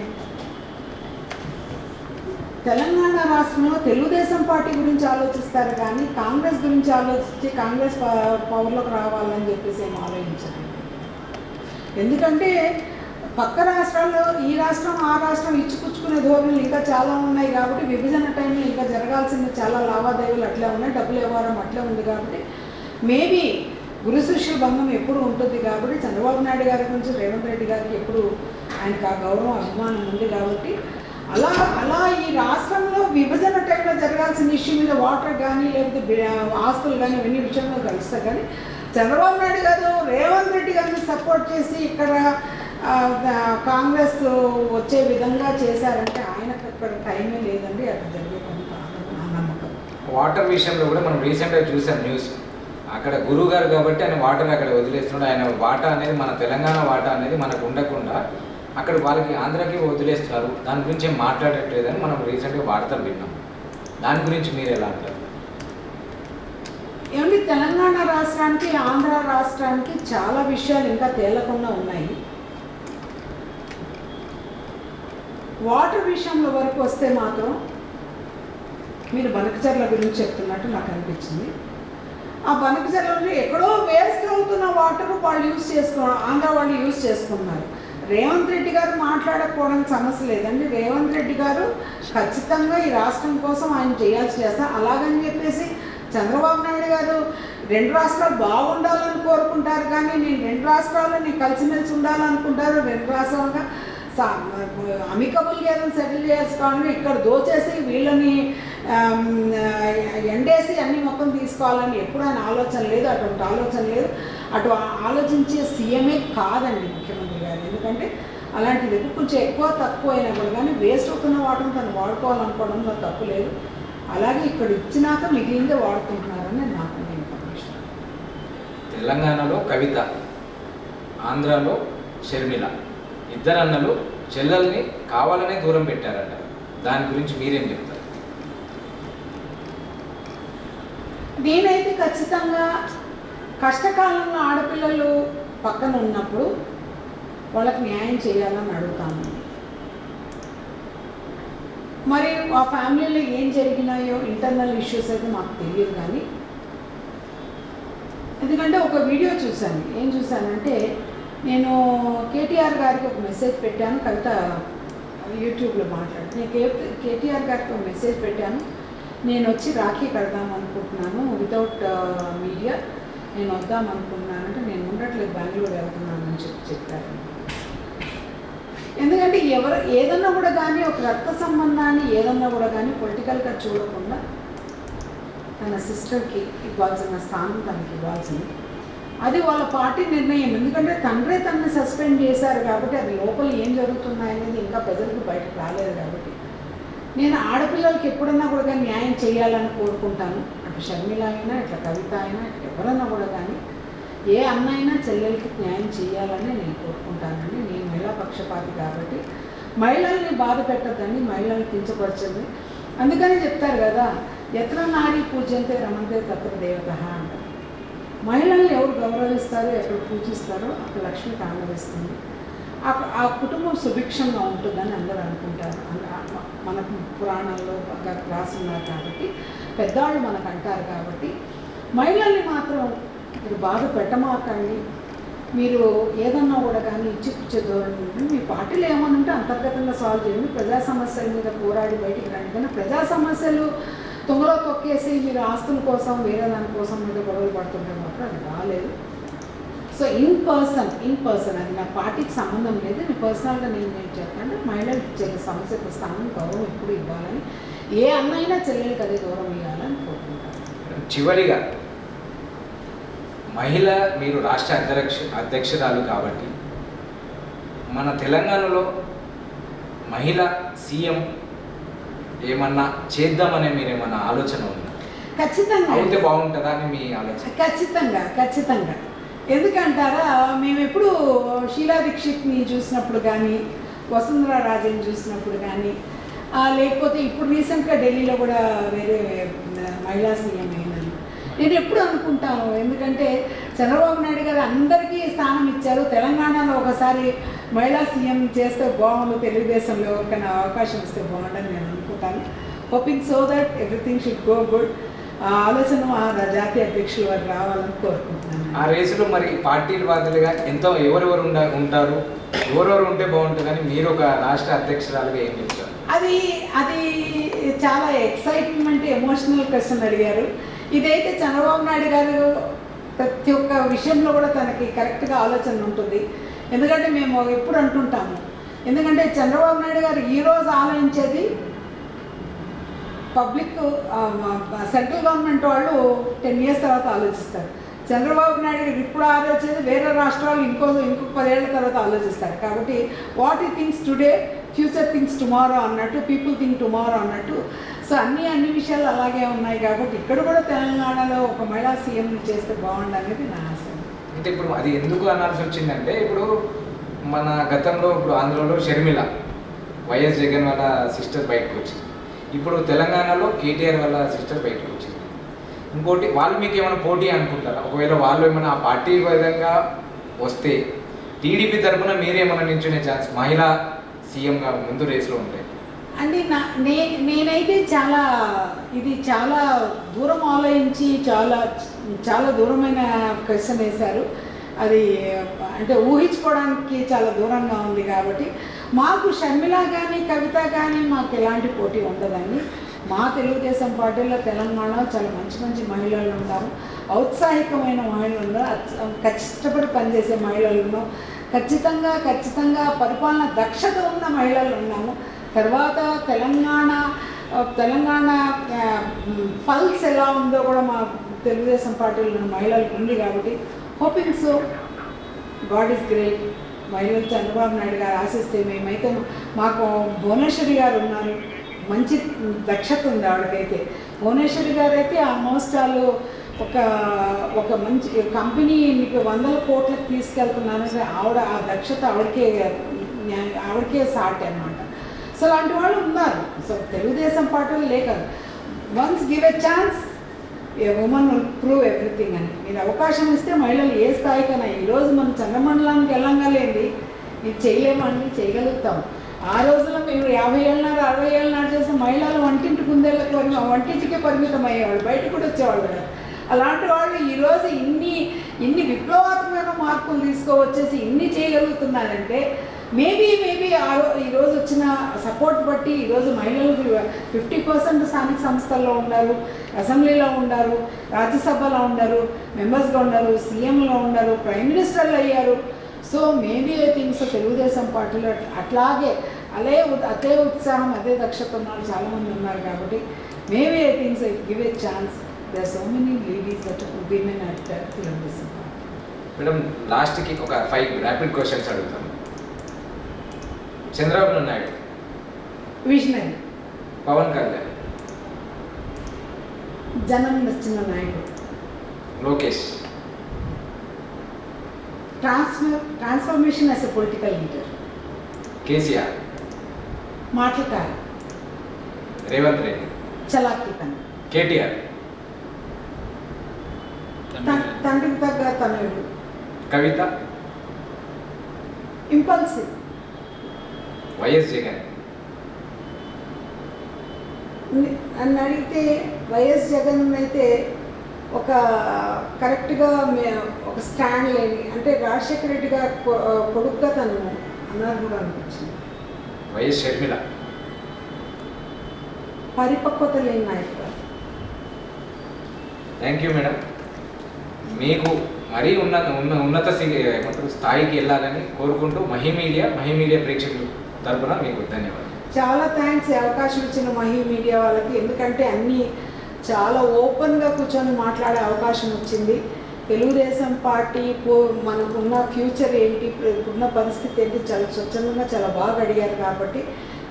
తెలంగాణ రాష్ట్రంలో తెలుగుదేశం పార్టీ గురించి ఆలోచిస్తారు కానీ కాంగ్రెస్ గురించి ఆలోచించి కాంగ్రెస్ పవర్లోకి రావాలని చెప్పేసి ఏం ఆలోచించారు. ఎందుకంటే పక్క రాష్ట్రాల్లో ఈ రాష్ట్రం ఆ రాష్ట్రం ఇచ్చిపుచ్చుకునే ధోరణులు ఇంకా చాలా ఉన్నాయి కాబట్టి విభజన టైంలో ఇంకా జరగాల్సిన చాలా లావాదేవీలు అట్లే ఉన్నాయి, డబ్బులు వ్యవహారం అట్లే ఉంది కాబట్టి మేబీ గురు శిష్యుల బంధం ఎప్పుడు ఉంటుంది కాబట్టి చంద్రబాబు నాయుడు గారి గురించి రేవంత్ రెడ్డి గారికి ఎప్పుడు ఆయనకు ఆ గౌరవం అభిమానం ఉంది కాబట్టి అలా ఈ రాష్ట్రంలో విభజన టైంలో జరగాల్సిన ఇష్యూ మీద వాటర్ కానీ లేకపోతే ఆస్తులు కానీ ఇవన్నీ విషయంలో కలుస్తాయి. కానీ చంద్రబాబు నాయుడు గారు రేవంత్ రెడ్డి గారిని సపోర్ట్ చేసి ఇక్కడ కాంగ్రెస్ వచ్చే విధంగా చేశారంటే ఆయనకు అక్కడ టైమే లేదండి, అక్కడ జరిగే పని కాదని నా నమ్మకం.
వాటర్ విషయంలో కూడా మనం రీసెంట్గా చూసాం న్యూస్. అక్కడ గురువు గారు కాబట్టి ఆయన వాటర్ అక్కడ వదిలేస్తున్నాడు. ఆయన వాటా అనేది మన తెలంగాణ వాటా అనేది మనకు ఉండకుండా అక్కడ వాళ్ళకి ఆంధ్రాకి వదిలేస్తున్నారు. దాని గురించి ఏం మాట్లాడట్లేదని మనం రీసెంట్గా వార్తలు విన్నాం. దాని గురించి మీరు ఎలా అంటారు?
ఏమంటే తెలంగాణ రాష్ట్రానికి ఆంధ్ర రాష్ట్రానికి చాలా విషయాలు ఇంకా తేలకుండా ఉన్నాయి. వాటర్ విషయంలో వరకు వస్తే మాత్రం మీరు బనకచర్ల గురించి చెప్తున్నట్టు నాకు అనిపించింది. ఆ బనకచర్లలో ఎక్కడో వేస్ట్ అవుతున్న వాటర్ వాళ్ళు ఆంధ్ర వాళ్ళు యూజ్ చేసుకున్నారు. రేవంత్ రెడ్డి గారు మాట్లాడకపోవడానికి సమస్య లేదండి. రేవంత్ రెడ్డి గారు ఖచ్చితంగా ఈ రాష్ట్రం కోసం ఆయన చేస్తారు. అలాగని చెప్పేసి చంద్రబాబు నాయుడు గారు రెండు రాష్ట్రాలు బాగుండాలని కోరుకుంటారు కానీ నేను రెండు రాష్ట్రాలని కలిసిమెలిసి ఉండాలనుకుంటారు. రెండు రాష్ట్రాలుగా అమికబుల్గా ఏదైనా సెటిల్ చేసుకోవాలని ఇక్కడ దోచేసి వీళ్ళని ఎండేసి అన్ని మొత్తం తీసుకోవాలని ఎప్పుడు ఆయన ఆలోచన లేదు, అటువంటి ఆలోచన లేదు. అటు ఆలోచించే సీఎంఏ కాదండి ముఖ్యమంత్రి గారు. ఎందుకంటే అలాంటిది కొంచెం ఎక్కువ తక్కువ అయినా కూడా కానీ వేస్ట్ అవుతున్న వాటిని తను వాడుకోవాలనుకోవడంలో తప్పు లేదు. అలాగే ఇక్కడ ఇచ్చినాక మిగిలిందే వాడుకుంటున్నారని నాకు ఇన్ఫర్మేషన్.
తెలంగాణలో కవిత, ఆంధ్రాలో షర్మిల, ఇద్దరు అన్నలు చెల్లెల్ని కావాలనే దూరం పెట్టారట. దాని గురించి మీరేం చెప్తారు?
నేనైతే ఖచ్చితంగా కష్టకాలంలో ఆడపిల్లలు పక్కన ఉన్నప్పుడు వాళ్ళకి న్యాయం చేయాలని అడుగుతాను. మరి ఆ ఫ్యామిలీలో ఏం జరిగినాయో ఇంటర్నల్ ఇష్యూస్ అయితే మాకు తెలియదు. కానీ ఎందుకంటే ఒక వీడియో చూశాను. ఏం చూశానంటే నేను కేటీఆర్ గారికి ఒక మెసేజ్ పెట్టాను. కవిత యూట్యూబ్లో మాట్లాడి నేను కేటీఆర్ గారికి ఒక మెసేజ్ పెట్టాను. నేను వచ్చి రాఖీ కడదాం అనుకుంటున్నాను వితౌట్ మీడియా, నేను వద్దాం అనుకుంటున్నానంటే నేను ఉండట్లేదు బెంగళూరు వెళ్తున్నానని చెప్పారు. ఎందుకంటే ఏదన్నా కూడా కానీ ఒక రక్త సంబంధాన్ని ఏదన్నా కూడా కానీ పొలిటికల్గా చూడకుండా తన సిస్టర్కి ఇవ్వాల్సిన స్థానం తనకి ఇవ్వాల్సింది. అది వాళ్ళ పార్టీ నిర్ణయం. ఎందుకంటే తండ్రే తనని సస్పెండ్ చేశారు కాబట్టి అది లోపల ఏం జరుగుతున్నాయనేది ఇంకా ప్రజలకు బయటకు రాలేదు. కాబట్టి నేను ఆడపిల్లలకి ఎప్పుడన్నా కూడా న్యాయం చేయాలని కోరుకుంటాను. అటు షర్మిల అయినా ఇట్లా కవిత అయినా ఇట్లా ఎవరన్నా కూడా కానీ ఏ అన్న అయినా చెల్లెలకి న్యాయం చేయాలని నేను కోరుకుంటానండి. నేను మహిళా పక్షపాతి కాబట్టి మహిళల్ని బాధ పెట్టద్దండి, మహిళల్ని కించపరచండి. అందుకని చెప్తారు కదా, ఎత్ర నాడి పూజ్యంతే రమంతే తత్ర దేవత అంటారు. మహిళల్ని ఎవరు గౌరవిస్తారో ఎక్కడ పూజిస్తారో అక్కడ లక్ష్మి తాండవిస్తుంది. ఆ కుటుంబం సుభిక్షంగా ఉంటుందని అందరూ అనుకుంటారు. మనకు పురాణాల్లో రాసున్నారు కాబట్టి పెద్దవాళ్ళు మనకు అంటారు. కాబట్టి మహిళల్ని మాత్రం ఇప్పుడు బాధ పెట్టమాకండి. మీరు ఏదన్నా కూడా కానీ ఇచ్చిపుచ్చే ధోరణి ఉంటే మీ పార్టీలో ఏమనంటే అంతర్గతంగా సాల్వ్ చేయండి, ప్రజా సమస్యల మీద పోరాడి బయటికి రండి. కానీ ప్రజా సమస్యలు తుంగలో తొక్కేసి మీరు ఆస్తుల కోసం వేరే దానికోసం మీద గొడవలు పడుతుంటే మాత్రం అది రాలేదు. సో ఇన్ పర్సన్ అది నా పార్టీకి సంబంధం లేదు. నేను పర్సనల్గా నేను చెప్తాను, మహిళలకు సమస్యకు స్థానం గౌరవం ఎప్పుడు ఇవ్వాలని, ఏ అన్నైనా చెల్లెలకి అదే గౌరవం ఇవ్వాలని కోరుకుంటాను.
చివరిగా మహిళ మీరు రాష్ట్ర అధ్యక్షురాలు కాబట్టి మన తెలంగాణలో మహిళ సీఎం ఏమన్నా చేద్దామనే మీరేమన్నా ఆలోచన ఉందా?
ఖచ్చితంగా
అయితే బాగుంటుందా అని మీ ఆలోచన?
ఖచ్చితంగా ఎందుకంటారా, మేము ఎప్పుడు షీలా దీక్షిత్ని చూసినప్పుడు కానీ, వసుంధరా రాజేని చూసినప్పుడు కానీ, లేకపోతే ఇప్పుడు రీసెంట్గా ఢిల్లీలో కూడా వేరే మహిళా సీఎం అయినారు. నేను ఎప్పుడు అనుకుంటాను, ఎందుకంటే చంద్రబాబు నాయుడు గారు అందరికీ స్థానం ఇచ్చారు, తెలంగాణలో ఒకసారి మహిళా సీఎం చేస్తే బాగుండు, తెలుగుదేశంలో ఎవరికైనా అవకాశం ఇస్తే బాగుండని నేను అనుకుంటాను. Hoping so that everything should go good. ఆ ఆలోచన ఆ జాతీయ అధ్యక్షుల వారు రావాలని కోరుకుంటున్నాను.
ఆ రేసులో మరి పార్టీల బాధ్యులుగా ఎవరెవరు ఉంటారు, ఎవరెవరు ఉంటే బాగుంటుంది కానీ మీరు ఒక రాష్ట్ర అధ్యక్షురాలుగా ఏం చెప్తారు?
అది చాలా ఎక్సైట్మెంట్ ఎమోషనల్ క్వశ్చన్ అడిగారు. ఇదైతే చంద్రబాబు నాయుడు గారు ప్రతి ఒక్క విషయంలో కూడా తనకి కరెక్ట్గా ఆలోచన ఉంటుంది. ఎందుకంటే మేము ఎప్పుడు అంటుంటాము, ఎందుకంటే చంద్రబాబు నాయుడు గారు ఈరోజు ఆలోచించేది పబ్లిక్, సెంట్రల్ గవర్నమెంట్ వాళ్ళు 10 years తర్వాత ఆలోచిస్తారు. చంద్రబాబు నాయుడు గారు ఇప్పుడు ఆలోచించేది వేరే రాష్ట్రాలు ఇంకొక 10 ఏళ్ల తర్వాత ఆలోచిస్తారు. కాబట్టి వాట్ ఈ things today, future things tomorrow అన్నట్టు, పీపుల్ థింక్ టుమారో అన్నట్టు. సో అన్ని విషయాలు అలాగే ఉన్నాయి. కాబట్టి ఇక్కడ కూడా తెలంగాణలో ఒక మహిళా సీఎం చేస్తే బాగుండు అనేది నా ఆశ.
అంటే ఇప్పుడు అది ఎందుకు అనాల్సి వచ్చిందంటే, ఇప్పుడు మన గతంలో ఇప్పుడు ఆంధ్రలో షర్మిల వైఎస్ జగన్ వాళ్ళ సిస్టర్ బయటకు వచ్చింది, ఇప్పుడు తెలంగాణలో కేటీఆర్ వాళ్ళ సిస్టర్ బయటకు వచ్చింది. ఇంకోటి వాళ్ళు మీకు ఏమైనా పోటీ అనుకుంటారా? ఒకవేళ వాళ్ళు ఏమైనా ఆ పార్టీ విధంగా వస్తే టీడీపీ తరఫున మీరేమైనా నిల్చునే ఛాన్స్ మహిళా సీఎంగా ముందు రేసులో ఉంటాయి
అంటే నేనైతే చాలా దూరం ఆలోచించి చాలా దూరమైన క్వశ్చన్ వేశారు. అది అంటే ఊహించుకోవడానికి చాలా దూరంగా ఉంది. కాబట్టి మాకు షర్మిల కానీ కవిత కానీ మాకు ఎలాంటి పోటీ ఉండదండి. మా తెలుగుదేశం పార్టీలో తెలంగాణ చాలా మంచి మహిళలు ఉన్నారు, ఔత్సాహికమైన మహిళలు ఉన్నారు, కష్టపడి పనిచేసే మహిళలు ఉన్నారు, ఖచ్చితంగా పరిపాలన దక్షత ఉన్న మహిళలు ఉన్నాము. తర్వాత తెలంగాణ పల్స్ ఎలా ఉందో కూడా మా తెలుగుదేశం పార్టీలో ఉన్న మహిళలకు ఉంది. కాబట్టి hoping so, God is great. మహిళలు చంద్రబాబు నాయుడు గారు ఆశిస్తే మేమైతే, మాకు భువనేశ్వరి గారు ఉన్నారు, మంచి దక్షత ఉంది ఆవిడకైతే. భువనేశ్వరి గారు అయితే ఆల్మోస్ట్ వాళ్ళు ఒక మంచి కంపెనీ మీకు 100 కోట్లకు తీసుకెళ్తున్నాను, ఆవిడ ఆ దక్షత ఆవిడకే సాటి అన్నమాట. సో అలాంటి వాళ్ళు ఉన్నారు. సో తెలుగుదేశం పార్టీలు లేక once give a chance A women will prove everything అని. మీరు అవకాశం ఇస్తే మహిళలు ఏ స్థాయికైనా, ఈరోజు మనం చంద్రమండలానికి వెళ్ళంగాలేండి, ఇది చేయలేమండి, చేయగలుగుతాం. ఆ రోజుల్లో మేము 50 ఏళ్ళ నాడు 60 ఏళ్ళ నాడు చేసిన మహిళలు వంటింటికే పరిమితం అయ్యేవాళ్ళు, బయటకు కూడా వచ్చేవాళ్ళు కదా. అలాంటి వాళ్ళు ఈరోజు ఇన్ని విప్లవాత్మకమైన మార్పులు తీసుకువచ్చేసి ఇన్ని చేయగలుగుతున్నారంటే మేబీ ఈరోజు వచ్చిన సపోర్ట్ బట్టి ఈరోజు మహిళలు 50% స్థానిక సంస్థల్లో ఉన్నారు, అసెంబ్లీలో ఉన్నారు, రాజ్యసభలో ఉన్నారు, మెంబర్స్గా ఉన్నారు, సీఎంలో ఉన్నారు, ప్రైమ్ మినిస్టర్లు అయ్యారు. So maybe I thinks Telugu Desam పార్టీలో అట్లాగే అదే ఉత్సాహం అదే దక్షత ఉన్నారు చాలామంది ఉన్నారు. కాబట్టి maybe I thinks if give a chance there are so many ladies that women at Telugu Desam party.
Madam, లాస్ట్కి ఒక 5 ర్యాపిడ్ క్వశ్చన్స్ అడుగుతాను. చంద్రబాబు నాయుడు
విజనరీ,
పవన్ కళ్యాణ్
జనం నచ్చిన Naidu,
Lokesh
transformation as a political leader,
KCR
మాటలకారు,
రేవంత్ రెడ్డి
చలాకీ పని,
కేటీఆర్
తండ్రికి తగ్గ తనయుడు,
కవిత
ఇంపల్సివ్,
వైఎస్ జగన్
అని అడిగితే వైఎస్ జగన్ అయితే ఒక కరెక్ట్గా ఒక స్టాండ్ లేని, అంటే రాజశేఖర రెడ్డి గారు కొడుకుగా తను అనర్హుడు అనిపించింది.
వైఎస్ షర్మిల
పరిపక్వత లేని నాయకుడు.
Thank you madam. మీకు మరీ ఉన్నత స్థాయికి వెళ్ళాలని కోరుకుంటూ మహి మీడియా ప్రేక్షకుల తరపున మీకు ధన్యవాదాలు.
చాలా థ్యాంక్స్ ఈ అవకాశం ఇచ్చిన మహి మీడియా వాళ్ళకి. ఎందుకంటే అన్నీ చాలా ఓపెన్గా కూర్చొని మాట్లాడే అవకాశం వచ్చింది. తెలుగుదేశం పార్టీ మనకున్న ఫ్యూచర్ ఏంటి, ఉన్న పరిస్థితి ఏంటి చాలా స్వచ్ఛందంగా చాలా బాగా అడిగారు. కాబట్టి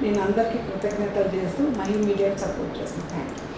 నేను అందరికీ కృతజ్ఞతలు చేస్తూ మహి మీడియాని సపోర్ట్ చేస్తాను. Thank you.